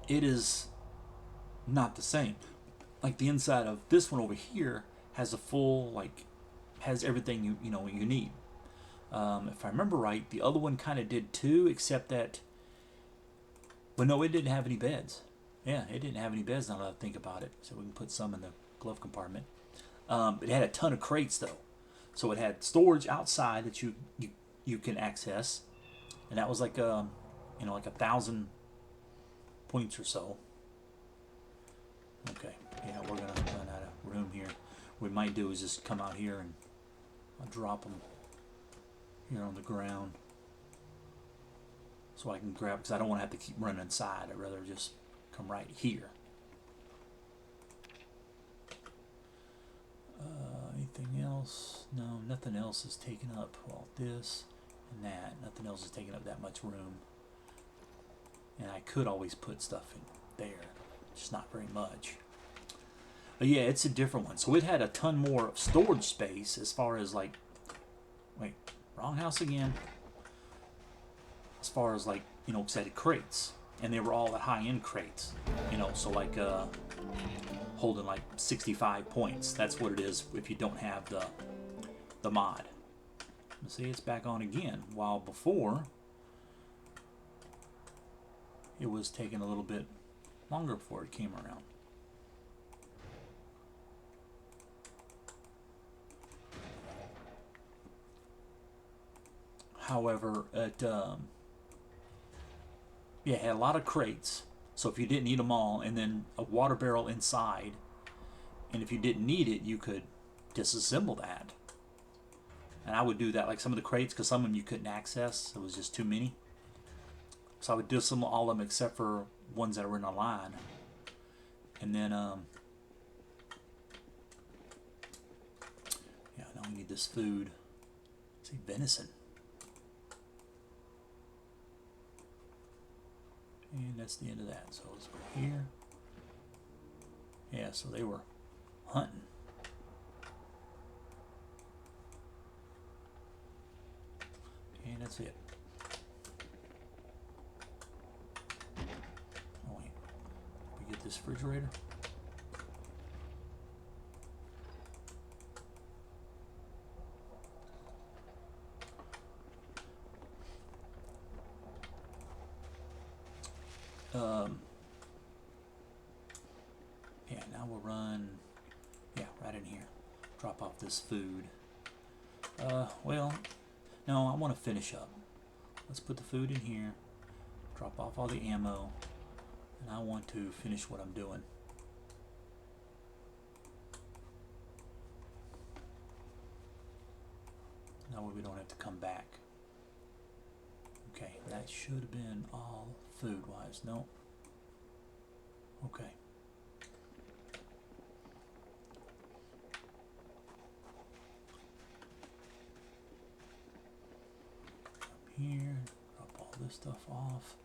it is not the same. Like the inside of this one over here has a full, like, has everything you know you need. If I remember right, the other one kind of did too, except that, but no, it didn't have any beds. Yeah, it didn't have any beds now that I think about it. So we can put some in the glove compartment. It had a ton of crates though, so it had storage outside that you can access, and that was like you know, like 1,000 points or so. Okay, yeah, we're gonna run out of room here. What we might do is just come out here and I'll drop them here on the ground so I can grab, because I don't want to have to keep running inside. I'd rather just come right here. Anything else? No, nothing else is taking up, well, this and that. Nothing else is taking up that much room. And I could always put stuff in there, just not very much. But yeah, it's a different one. So it had a ton more storage space as far as like, wait, wrong house again. As far as like, you know, set of crates. And they were all at high-end crates. You know, so like holding like 65 points. That's what it is if you don't have the mod. See, it's back on again. While before, it was taking a little bit longer before it came around. However, it yeah, it had a lot of crates. So if you didn't need them all, and then a water barrel inside, and if you didn't need it, you could disassemble that. And I would do that, like some of the crates, because some of them you couldn't access. It was just too many. So I would disassemble all of them except for ones that are in a line. And then, yeah, now we need this food. Let's see, venison. And that's the end of that. So let's go here. Yeah, so they were hunting. And that's it. Oh wait, we get this refrigerator. Yeah, now we'll run, yeah, right in here. Drop off this food. Well, no, I want to finish up. Let's put the food in here, drop off all the ammo, and I want to finish what I'm doing. That way we don't have to come back. Okay, that should have been all food-wise. Nope. Okay. Here, drop all this stuff off.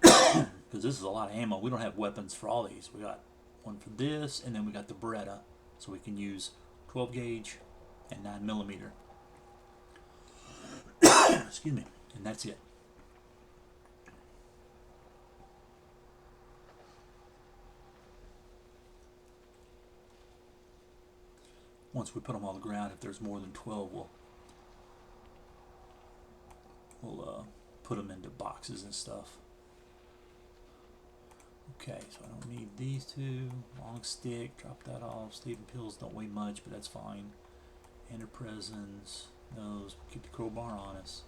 Because this is a lot of ammo. We don't have weapons for all these. We got one for this, and then we got the Beretta, so we can use 12 gauge and 9mm. Excuse me, and that's it. Once we put them on the ground, if there's more than 12, we'll put them into boxes and stuff. Okay, so I don't need these two. Long stick, drop that off. Sleeping pills don't weigh much, but that's fine. Enter presents, those, keep the crowbar on us.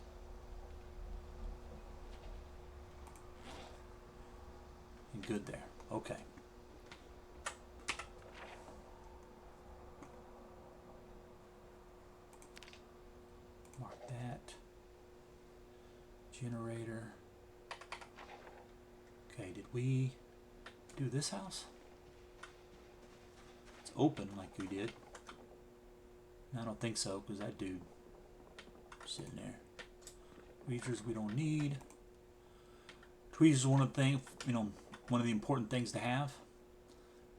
And good there. Okay. Mark that. Generator. Okay, did we do this house? It's open like we did. I don't think so, because that dude sitting there. Tweezers we don't need. Tweezers is one of the things, one of the important things to have,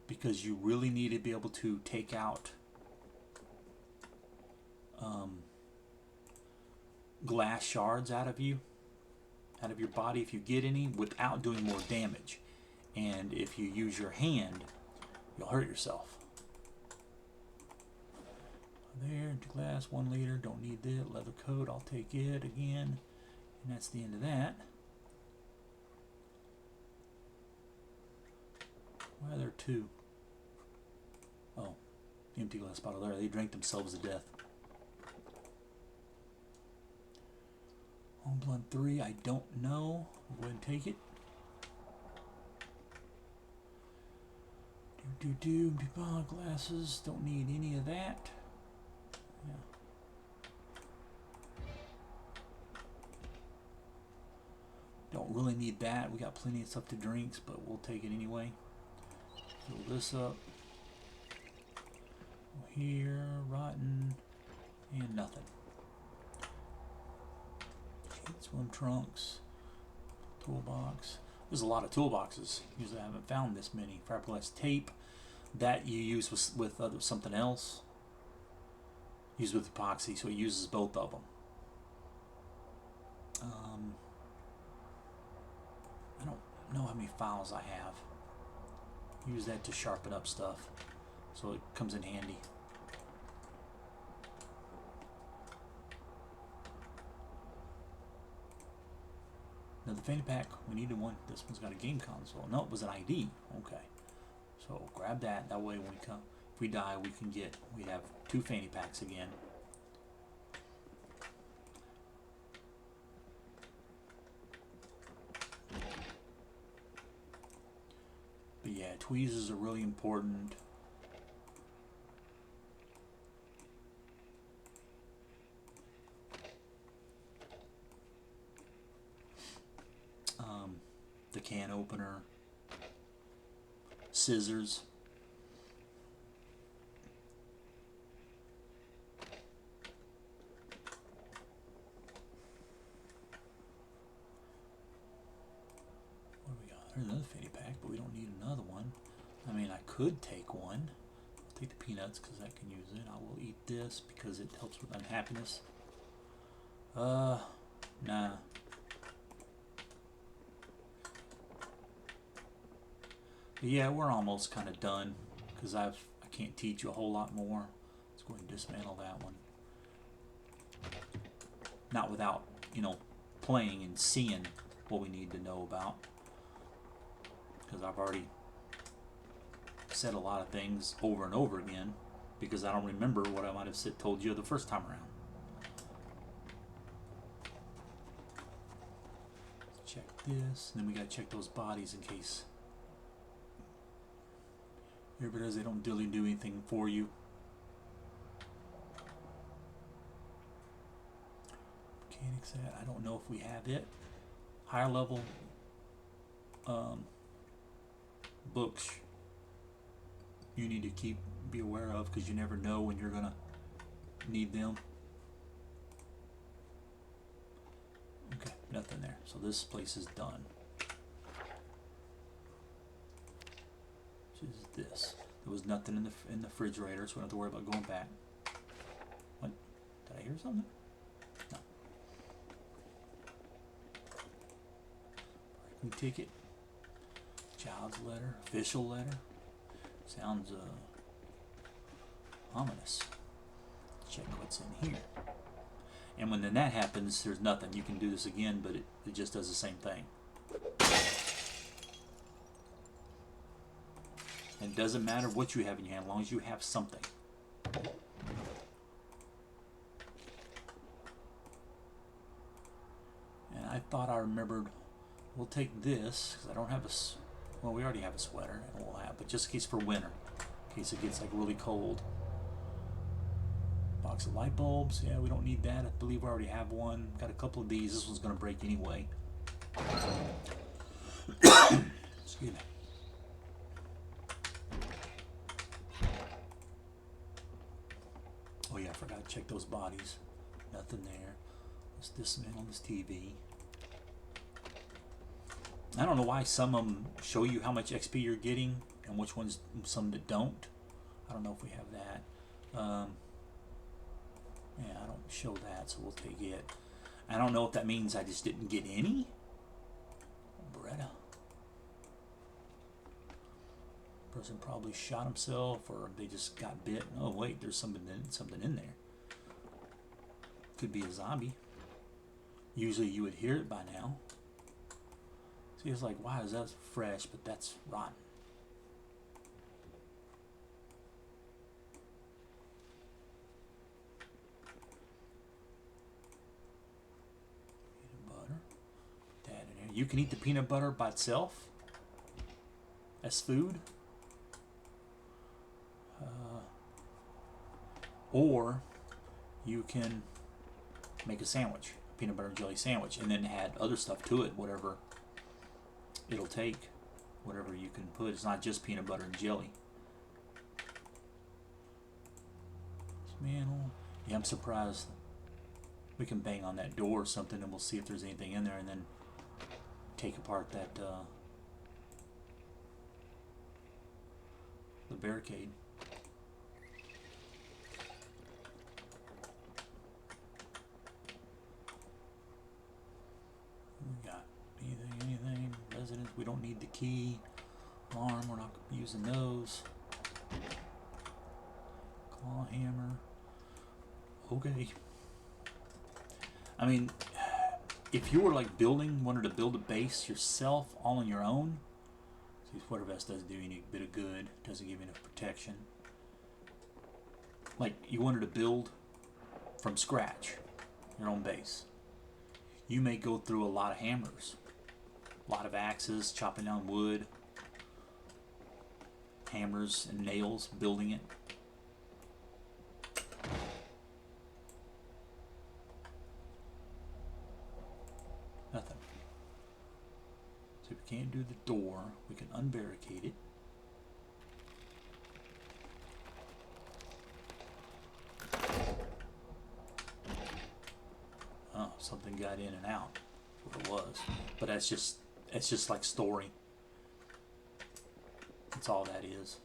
because you really need to be able to take out glass shards out of your body if you get any, without doing more damage. And if you use your hand, you'll hurt yourself. There, glass, 1 liter, don't need that. Leather coat, I'll take it again. And that's the end of that. Why are there 2? Oh, empty glass bottle there. They drank themselves to death. Home Blood 3, I don't know. I'll go ahead and take it. Glasses, don't need any of that. Yeah. Don't really need that. We got plenty of stuff to drinks, but we'll take it anyway. Fill this up. Here, rotten, and nothing. Swim trunks, toolbox. There's a lot of toolboxes. Usually I haven't found this many. Fiberglass tape that you use with something else. Use with epoxy, so it uses both of them. I don't know how many files I have. Use that to sharpen up stuff, so it comes in handy. Now the fanny pack, we needed one. This one's got a game console. No, it was an ID. Okay, so grab that. That way, when we come, if we die, we have 2 fanny packs again. But yeah, tweezers are really important. The can opener, scissors. What do we got? There's another fanny pack, but we don't need another one. I mean, I could take one. I'll take the peanuts because I can use it. I will eat this because it helps with unhappiness. Nah. But yeah, we're almost kind of done because I can't teach you a whole lot more. Let's go ahead and dismantle that one. Not without, you know, playing and seeing what we need to know about. Because I've already said a lot of things over and over again because I don't remember what I might have told you the first time around. Check this, and then we gotta check those bodies in case. Everybody does, they don't really do anything for you. Mechanics that, I don't know if we have it. Higher level books you need to be aware of because you never know when you're gonna need them. Okay, nothing there. So this place is done. Which is this? There was nothing in the refrigerator, so we don't have to worry about going back. What? Did I hear something? No. Parking ticket. Child's letter. Official letter. Sounds ominous. Check what's in here. And when then that happens, there's nothing. You can do this again, but it just does the same thing. And it doesn't matter what you have in your hand, as long as you have something. And I thought I remembered, we'll take this, because I don't have well, we already have a sweater, and we'll have, but just in case for winter, in case it gets like really cold. Box of light bulbs, yeah, we don't need that. I believe we already have one. Got a couple of these. This one's going to break anyway. Excuse me. Oh yeah, I forgot to check those bodies. Nothing there. Let's dismantle this TV. I don't know why some of them show you how much XP you're getting and which ones, some that don't. I don't know if we have that. Yeah, I don't show that, so we'll take it. I don't know if that means I just didn't get any. Beretta. Person probably shot himself, or they just got bit. Oh wait, there's something in there. Could be a zombie. Usually you would hear it by now. See, it's like, wow, is that fresh? But that's rotten. You can eat the peanut butter by itself as food, or you can make a sandwich, a peanut butter and jelly sandwich, and then add other stuff to it, whatever it'll take, whatever you can put. It's not just peanut butter and jelly. Man, yeah, I'm surprised. We can bang on that door or something, and we'll see if there's anything in there, and then take apart that the barricade. We got anything? Residence, we don't need the key. Alarm, we're not using those. Claw hammer. Okay. I mean, if you were like wanted to build a base yourself all on your own, see, sweater vest doesn't do any bit of good, doesn't give you enough protection. Like you wanted to build from scratch your own base, you may go through a lot of hammers, a lot of axes, chopping down wood, hammers and nails, building it. Nothing. So We can't do the door. We can unbarricade it. Oh, something got in and out. That's what it was. But it's just like story. That's all that is.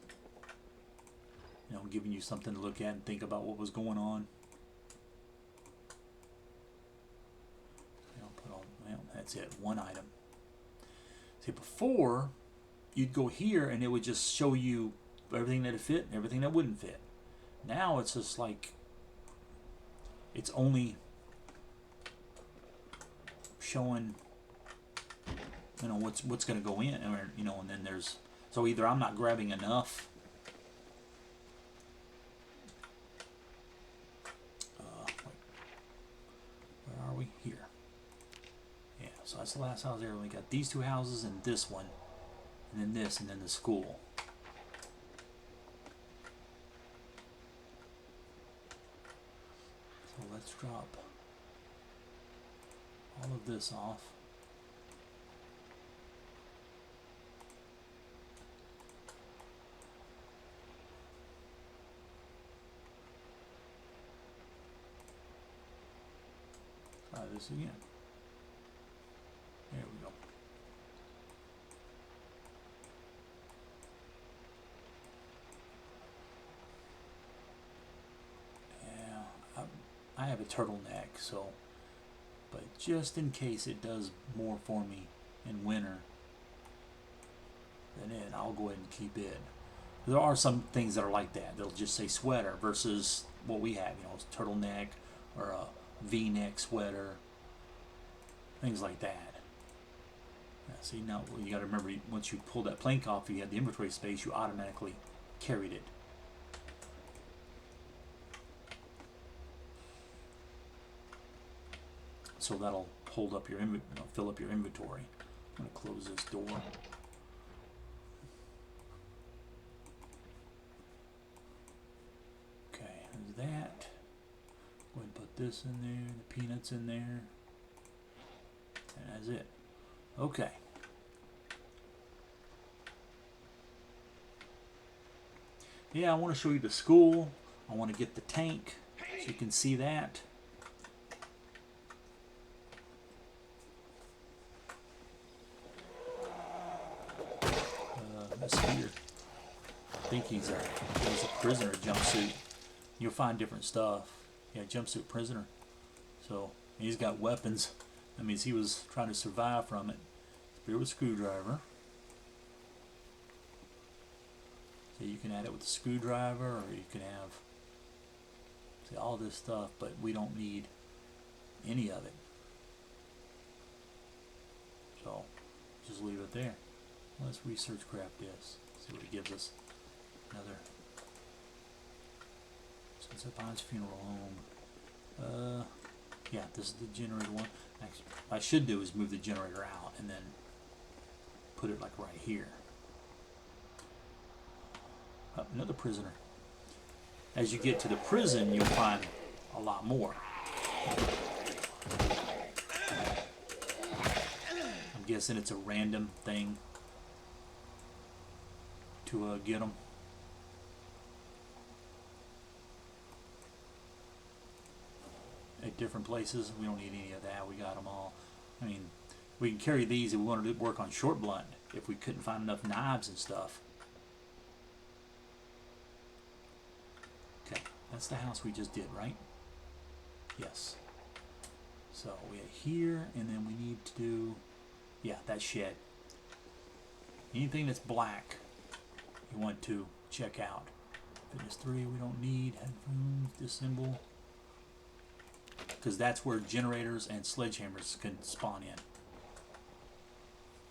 You know, giving you something to look at and think about what was going on. You know, put all, well, that's it. One item. See, before you'd go here and it would just show you everything that fit and everything that wouldn't fit. Now it's just like it's only showing, you know, what's going to go in, or, you know, and then there's, so either I'm not grabbing enough. Wait, where are we? Here. Yeah, so that's the last house there. We got these two houses and this one, and then this, and then the school. So let's drop all of this off. Try this again. There we go. Yeah, I have a turtleneck, so, but just in case it does more for me in winter than it, I'll go ahead and keep it. There are some things that are like that. They'll just say sweater versus what we have, you know, it's turtleneck or a V-neck sweater, things like that. Now, see, now you got to remember, once you pull that plank off, you had the inventory space, you automatically carried it. So that'll hold up your fill up your inventory. I'm going to close this door. Okay, there's that. Go ahead and put this in there, the peanuts in there, and that's it. Okay. Yeah, I want to show you the school. I want to get the tank so you can see that. This here, I think he's a prisoner jumpsuit. You'll find different stuff. Yeah, jumpsuit prisoner. So he's got weapons. That means he was trying to survive from it. Spear with screwdriver. So you can add it with a screwdriver, or you can have, see, all this stuff, but we don't need any of it. So just leave it there. Let's research craft this. See what it gives us. Another Sunset Pines Funeral Home. Yeah, this is the generator one. Actually, what I should do is move the generator out and then put it like right here. Oh, another prisoner. As you get to the prison, you'll find a lot more. I'm guessing it's a random thing to get them. At different places. We don't need any of that. We got them all. I mean, we can carry these if we wanted to work on short blunt, if we couldn't find enough knives and stuff. Okay, that's the house we just did, right? Yes. So we have here, and then we need to do, yeah, that shed. Anything that's black, you want to check out. Fitness 3 we don't need. Headphones, disassemble. Because that's where generators and sledgehammers can spawn in.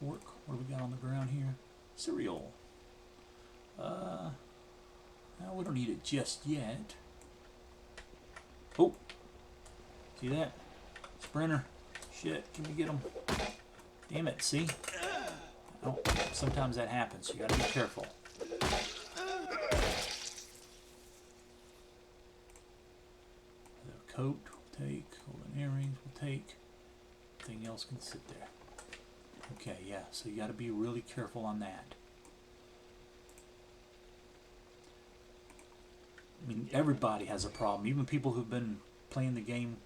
Fork, what do we got on the ground here? Cereal. No, we don't need it just yet. Oh, see that? Sprinter. Shit, can we get them? Damn it, see? Oh, sometimes that happens. You gotta be careful. The coat will take, golden earrings will take. Everything else can sit there. Okay, yeah, so you got to be really careful on that. I mean, everybody has a problem. Even people who've been playing the game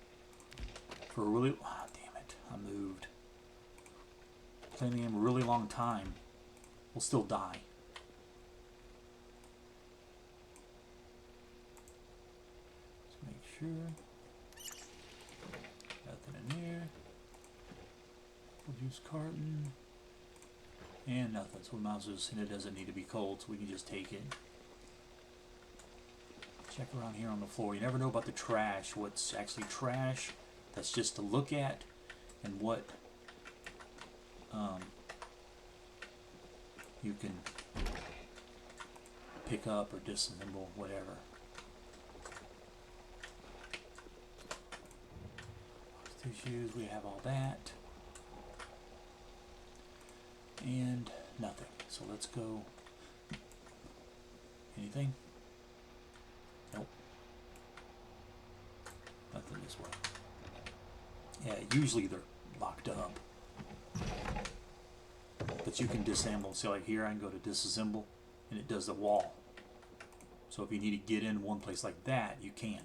for a really... Oh, damn it, I moved. Playing the game a really long time will still die. Let's make sure. Nothing in here. Produce carton. And nothing, so we might as well just, and it doesn't need to be cold, so we can just take it. Check around here on the floor. You never know about the trash, what's actually trash that's just to look at, and what you can pick up or disassemble, whatever. Tissues, we have all that. And nothing. So let's go. Anything? Nope. Nothing this way. Yeah, usually they're locked up. But you can disassemble. See, like here I can go to disassemble and it does the wall. So if you need to get in one place like that, you can.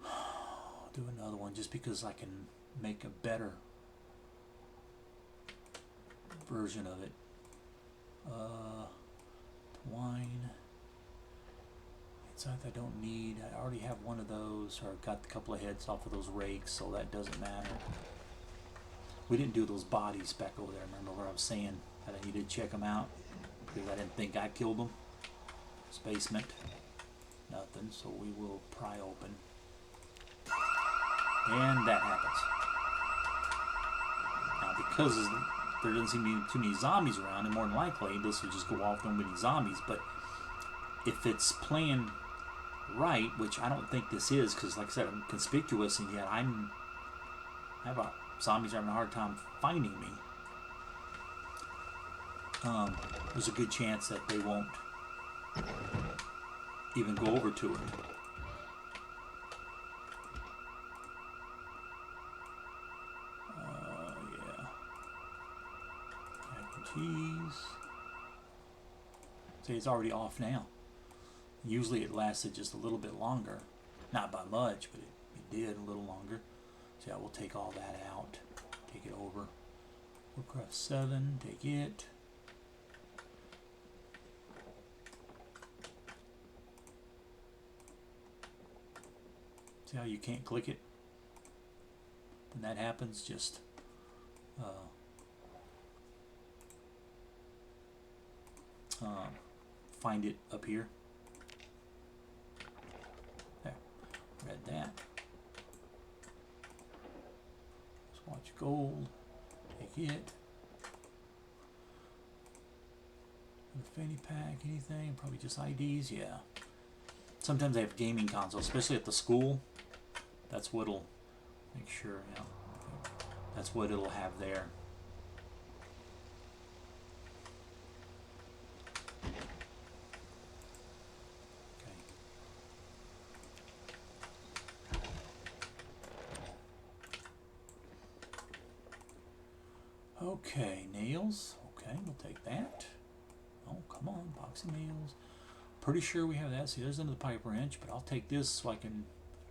I'll do another one just because I can make a better version of it. Twine. Inside I don't need. I already have one of those, or I've got a couple of heads off of those rakes, so that doesn't matter. We didn't do those bodies back over there. Remember where I was saying that I needed to check them out because I didn't think I killed them. This basement, nothing. So we will pry open, and that happens. Now because there doesn't seem to be too many zombies around, and more than likely this will just go off them with zombies. But if it's playing right, which I don't think this is, because like I said, I'm conspicuous, and yet zombies are having a hard time finding me. There's a good chance that they won't even go over to it. Yeah. Mac and cheese. See, it's already off now. Usually it lasted just a little bit longer. Not by much, but it did a little longer. So yeah, we'll take all that out. Take it over. Warcraft 7, take it. See how you can't click it? When that happens, just find it up here. There, read that. Swatch gold, take it. The fanny pack, anything? Probably just IDs, yeah. Sometimes they have gaming consoles, especially at the school. That's what it'll make sure, yeah. That's what it'll have there. Okay, nails. Okay, we'll take that. Oh, come on, box of nails. Pretty sure we have that. See, there's another pipe wrench, but I'll take this so I can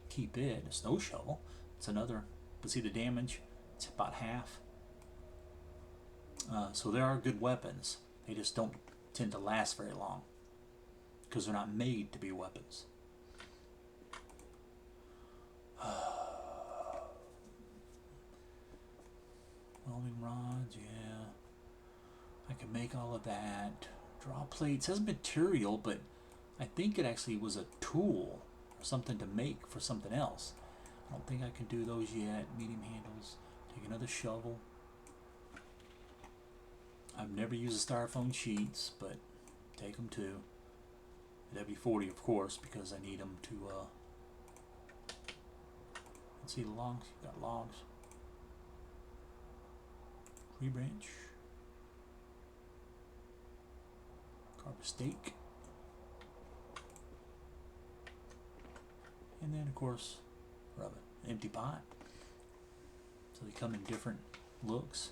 keep it. A snow shovel. It's another. But see the damage? It's about half. So there are good weapons. They just don't tend to last very long because they're not made to be weapons. Welding rods, yeah. I can make all of that. Draw plates has material, but I think it actually was a tool or something to make for something else. I don't think I can do those yet. Medium handles. Take another shovel. I've never used the styrofoam sheets, but take them too. W40, of course, because I need them to. Let's see the logs. Got logs. Tree branch. Carve a steak. And then, of course, rub it. Empty pot. So they come in different looks.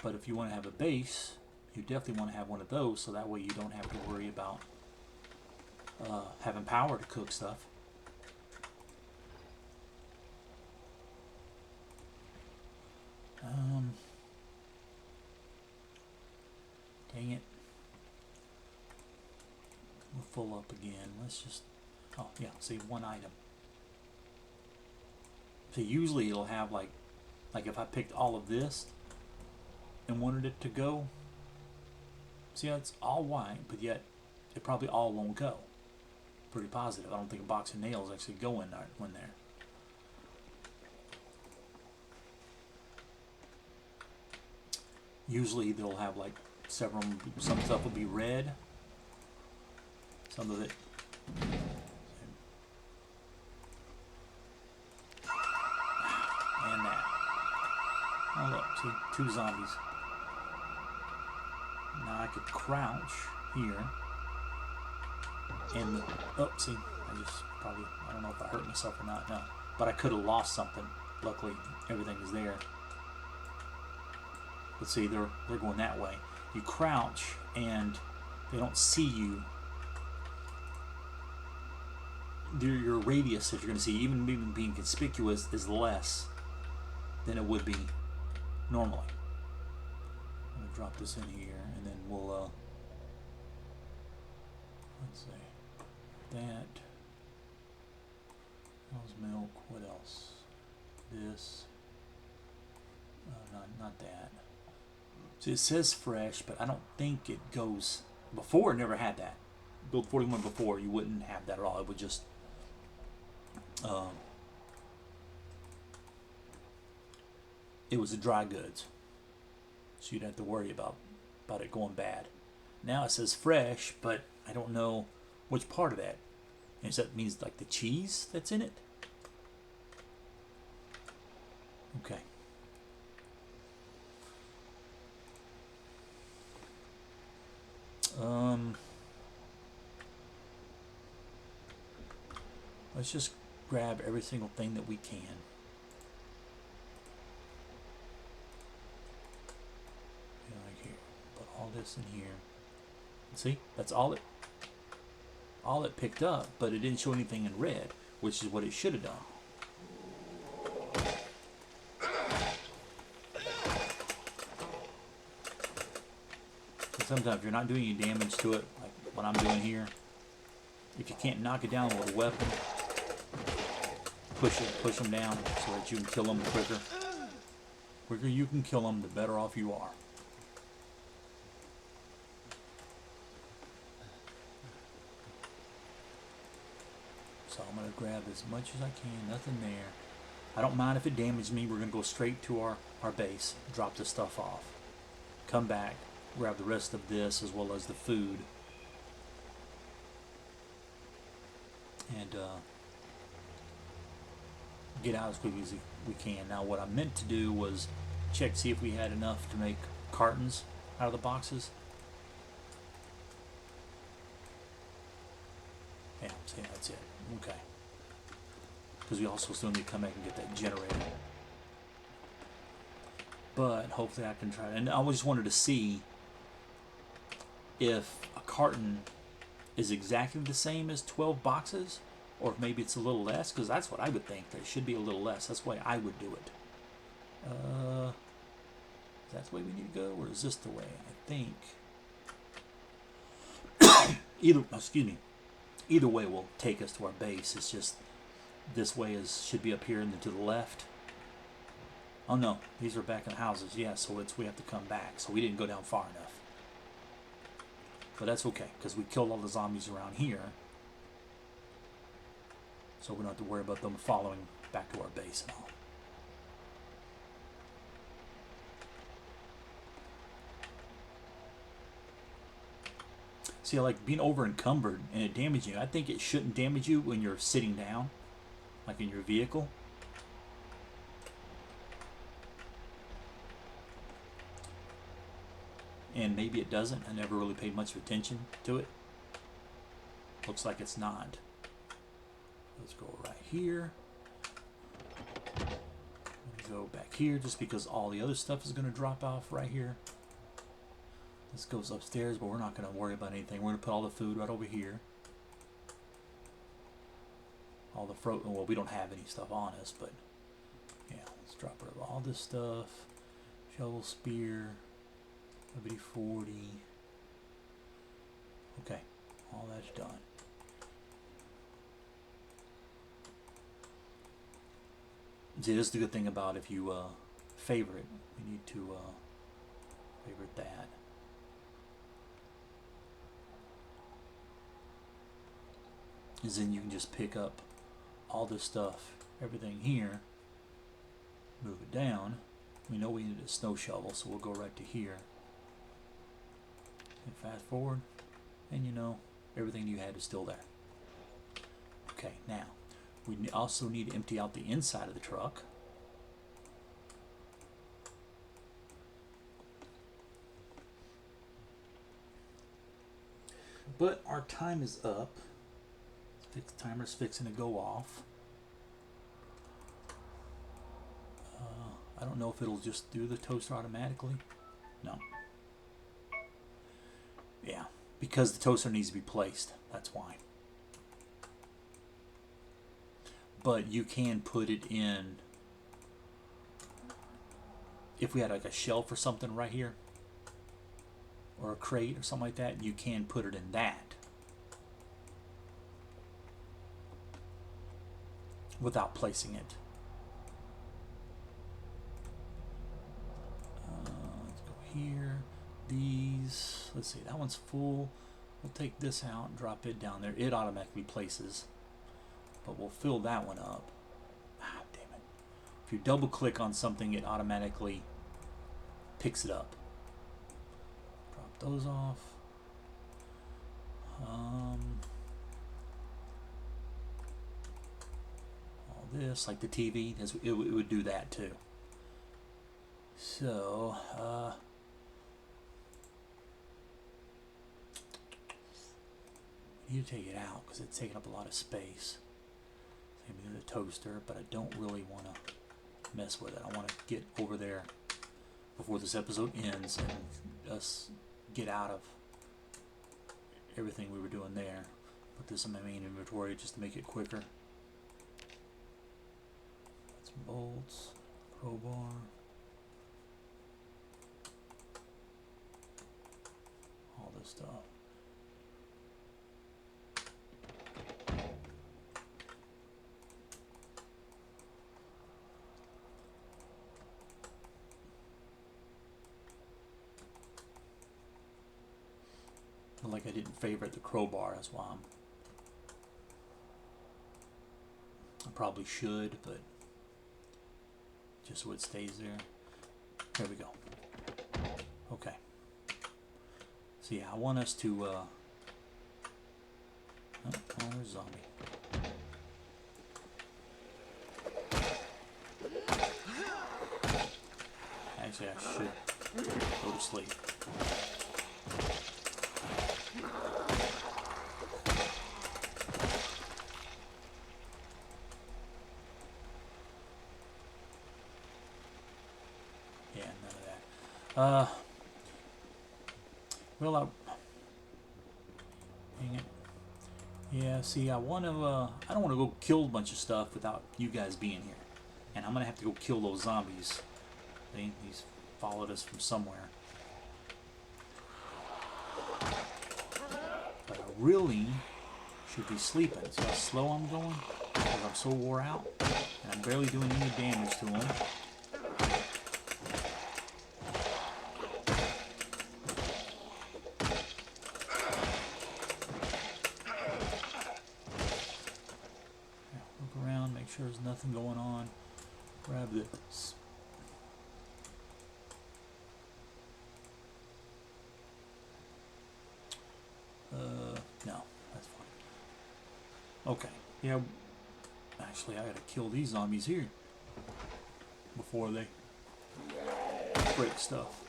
But if you want to have a base, you definitely want to have one of those, so that way you don't have to worry about having power to cook stuff. Dang it. We're full up again. Let's just, oh yeah, see, one item. So usually it'll have like if I picked all of this and wanted it to go, see how it's all white, but yet it probably all won't go. Pretty positive. I don't think a box of nails actually go in there. Usually they'll have like several, some stuff will be red, some of it. And that. Oh look, see, 2 zombies. Now I could crouch here. And oh, see, I don't know if I hurt myself or not, no. But I could have lost something. Luckily, everything is there. But see, they're going that way. You crouch, and they don't see you. Your radius that you're going to see, even being conspicuous, is less than it would be normally. I'm going to drop this in here, and then we'll, let's see. That. How's milk? What else? This. Not that. See, it says fresh, but I don't think it goes. Before, it never had that. Build 41 before, you wouldn't have that at all. It would just. It was the dry goods, so you'd have to worry about it going bad. Now it says fresh, but I don't know which part of that. And so that means like the cheese that's in it. Okay. Let's just grab every single thing that we can. Like here, put all this in here. See, that's all it picked up, but it didn't show anything in red, which is what it should have done. Sometimes if you're not doing any damage to it, like what I'm doing here, if you can't knock it down with a weapon, push them down so that you can kill them quicker. The quicker you can kill them, the better off you are. So I'm going to grab as much as I can, nothing there. I don't mind if it damaged me. We're going to go straight to our base, drop this stuff off, come back, grab the rest of this as well as the food, and get out as quickly as we can. Now what I meant to do was check, see if we had enough to make cartons out of the boxes. Yeah, see, that's it. Okay. Because we also still need to come back and get that generator. But hopefully I can try it. And I just wanted to see if a carton is exactly the same as 12 boxes, or if maybe it's a little less, because that's what I would think. That it should be a little less. That's why I would do it. Is that the way we need to go, or is this the way? I think either way will take us to our base. It's just this way should be up here and then to the left. Oh no, these are back in the houses. Yeah, so we have to come back. So we didn't go down far enough. But that's okay, because we killed all the zombies around here. So we don't have to worry about them following back to our base and all. See, like being over encumbered and it damaging you. I think it shouldn't damage you when you're sitting down, like in your vehicle. And maybe it doesn't. I never really paid much attention to it. Looks like it's not. Let's go right here. Let's go back here just because all the other stuff is going to drop off right here. This goes upstairs, but we're not going to worry about anything. We're going to put all the food right over here. All the frozen, well, we don't have any stuff on us, but yeah, let's drop rid of all this stuff. Shovel, spear, WD-40. Okay, all that's done. See, this is the good thing about if you favorite. We need to favorite that. Is then you can just pick up all this stuff, everything here, move it down. We know we need a snow shovel, so we'll go right to here. And fast forward, and you know, everything you had is still there. Okay, now, we also need to empty out the inside of the truck. But our time is up. Timer's fixing to go off. I don't know if it'll just do the toaster automatically. No. Yeah, because the toaster needs to be placed. That's why. But you can put it in, if we had like a shelf or something right here, or a crate or something like that, you can put it in that without placing it. Let's go here. These, let's see, that one's full. We'll take this out and drop it down there. It automatically places. But we'll fill that one up. Ah, damn it. If you double click on something, it automatically picks it up. Drop those off. All this, like the TV, it would do that too. So, I need to take it out because it's taking up a lot of space. Same with the toaster, but I don't really want to mess with it. I want to get over there before this episode ends and us get out of everything we were doing there. Put this in my main inventory just to make it quicker. Some bolts, crowbar. All this stuff. Like I didn't favorite the crowbar, that's why I probably should, but just so it stays there. There we go. Okay. So yeah, I want us to oh, there's a zombie. Actually, I should go to sleep. Well, dang it. Yeah, see, I want to, I don't want to go kill a bunch of stuff without you guys being here. And I'm going to have to go kill those zombies. He's followed us from somewhere. But I really should be sleeping. See how slow I'm going? Because I'm so wore out. And I'm barely doing any damage to him. Sure there's nothing going on. Grab this. No, that's fine. Okay. Yeah. Actually, I gotta kill these zombies here before they break stuff.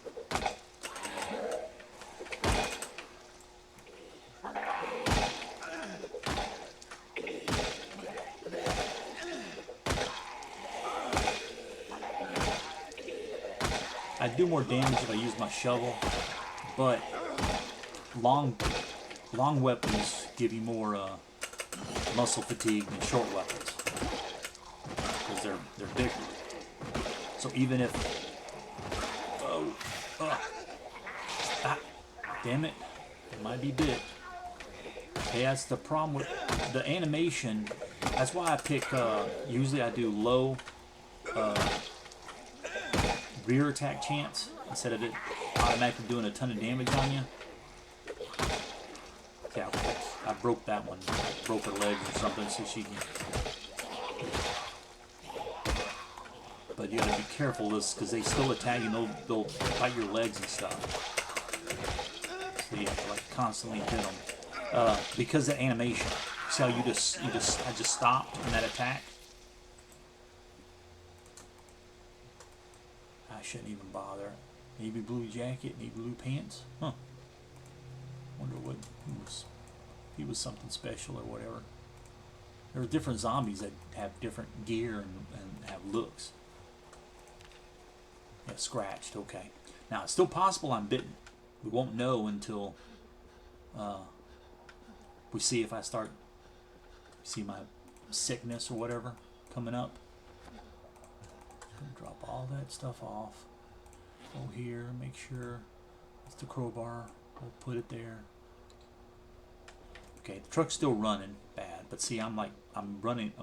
I do more damage if I use my shovel, but long weapons give you more muscle fatigue than short weapons because they're bigger. So even if damn it, it might be bit. Okay, that's the problem with the animation. That's why I pick. Usually I do low rear attack chance instead of it automatically doing a ton of damage on you. Yeah, I broke that one. I broke her leg or something, so she can. But you gotta be careful this because they still attack you. And they'll bite your legs and stuff. So you have to like constantly hit them because of the animation. See how I just stopped in that attack. I shouldn't even bother. Navy blue jacket, navy blue pants. Huh. Wonder what he was something special or whatever. There are different zombies that have different gear and have looks. Yeah, scratched. Okay. Now it's still possible I'm bitten. We won't know until we see if I start see my sickness or whatever coming up. Drop all that stuff off. Go here, make sure it's the crowbar. We'll put it there. Okay, the truck's still running bad, but see, I'm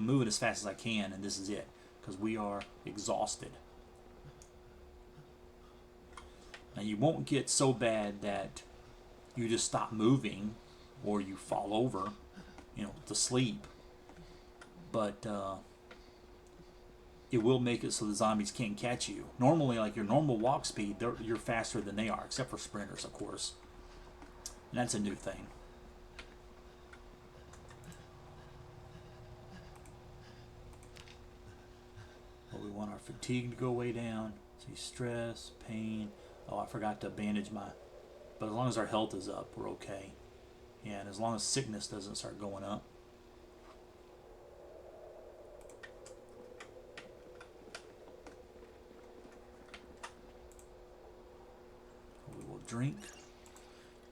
moving as fast as I can, and this is it because we are exhausted. Now you won't get so bad that you just stop moving or you fall over, to sleep. But it will make it so the zombies can't catch you. Normally, like your normal walk speed, you're faster than they are, except for sprinters, of course. And that's a new thing. But we want our fatigue to go way down. See, stress, pain. Oh, I forgot to bandage my... But as long as our health is up, we're okay. Yeah, and as long as sickness doesn't start going up. We will drink.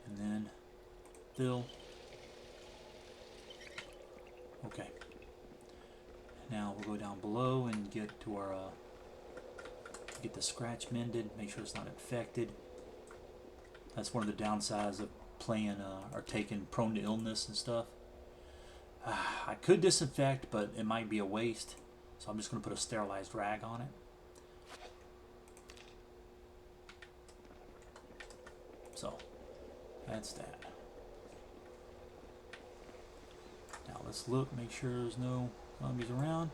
And then fill. Okay. Now we'll go down below and get to our... get the scratch mended, make sure it's not infected. That's one of the downsides of playing or taking prone to illness and stuff. I could disinfect, but it might be a waste, so I'm just going to put a sterilized rag on it. So that's that. Now let's look, make sure there's no zombies around.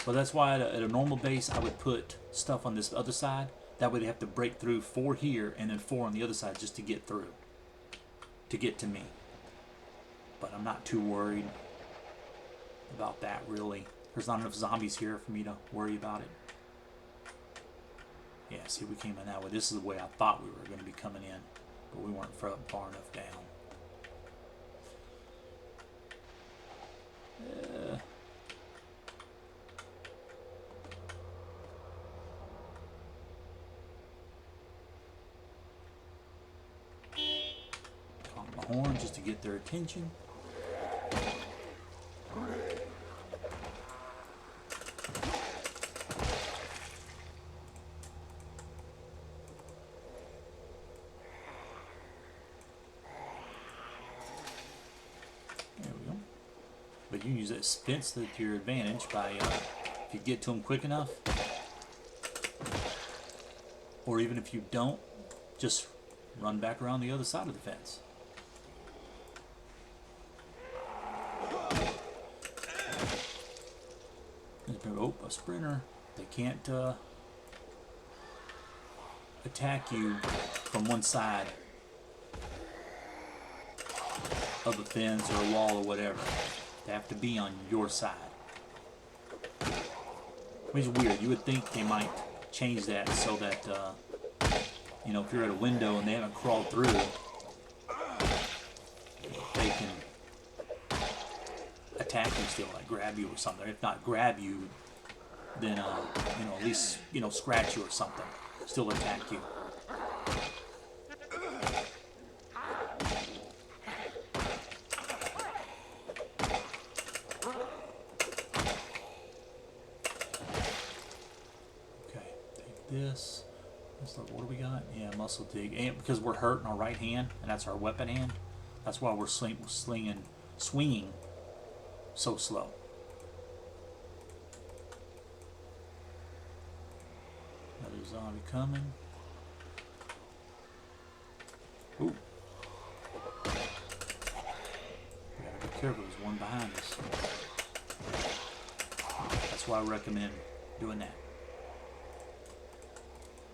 But that's why at a normal base I would put stuff on this other side. That would have to break through 4 here and then 4 on the other side just to get through. To get to me. But I'm not too worried about that really. There's not enough zombies here for me to worry about it. Yeah, see, we came in that way. This is the way I thought we were going to be coming in. But we weren't far enough down. Horn just to get their attention. There we go. But you can use that fence to your advantage by if you get to them quick enough, or even if you don't, just run back around the other side of the fence. Oh, a sprinter. They can't attack you from one side of the fence or a wall or whatever. They have to be on your side. Which is weird. You would think they might change that so that, if you're at a window and they haven't crawled through, they can attack you still, like grab you or something. If not grab you, then at least scratch you or something, still attack you. Okay, take this. What do we got? Yeah, muscle dig. And because we're hurt in our right hand, and that's our weapon hand, that's why we're swinging so slow. Another zombie coming. Ooh. We gotta be careful, there's one behind us. That's why I recommend doing that.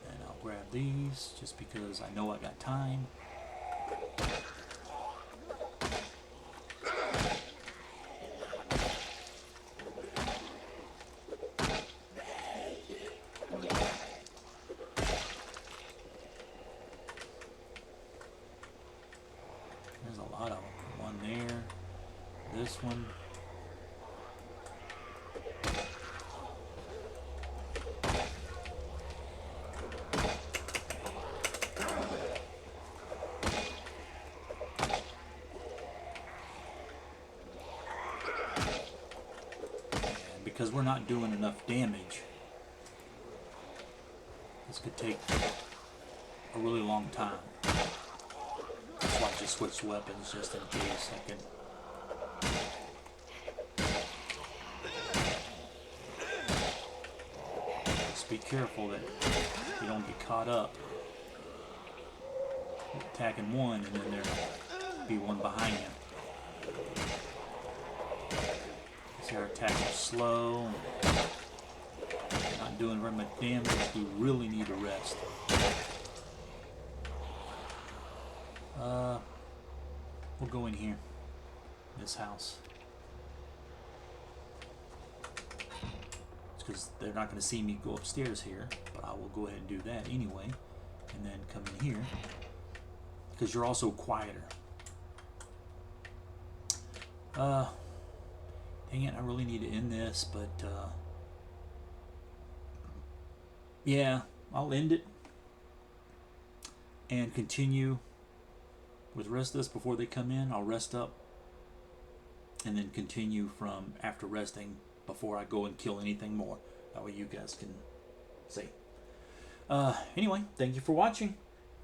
And I'll grab these just because I know I got time. There's a lot of them. One there. This one. And because we're not doing enough damage, this could take a really long time. That's why I just switched weapons just in case I can. Just be careful that you don't get caught up attacking one and then there'll be one behind you. See, our attacks are slow, not doing very much damage. We really need a rest. We'll go in here, this house. It's because they're not going to see me go upstairs here, but I will go ahead and do that anyway, and then come in here, because you're also quieter. Dang it, I really need to end this, but yeah, I'll end it and continue with the rest of this before they come in. I'll rest up and then continue from after resting before I go and kill anything more. That way you guys can see. Anyway, thank you for watching,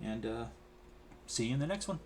and see you in the next one.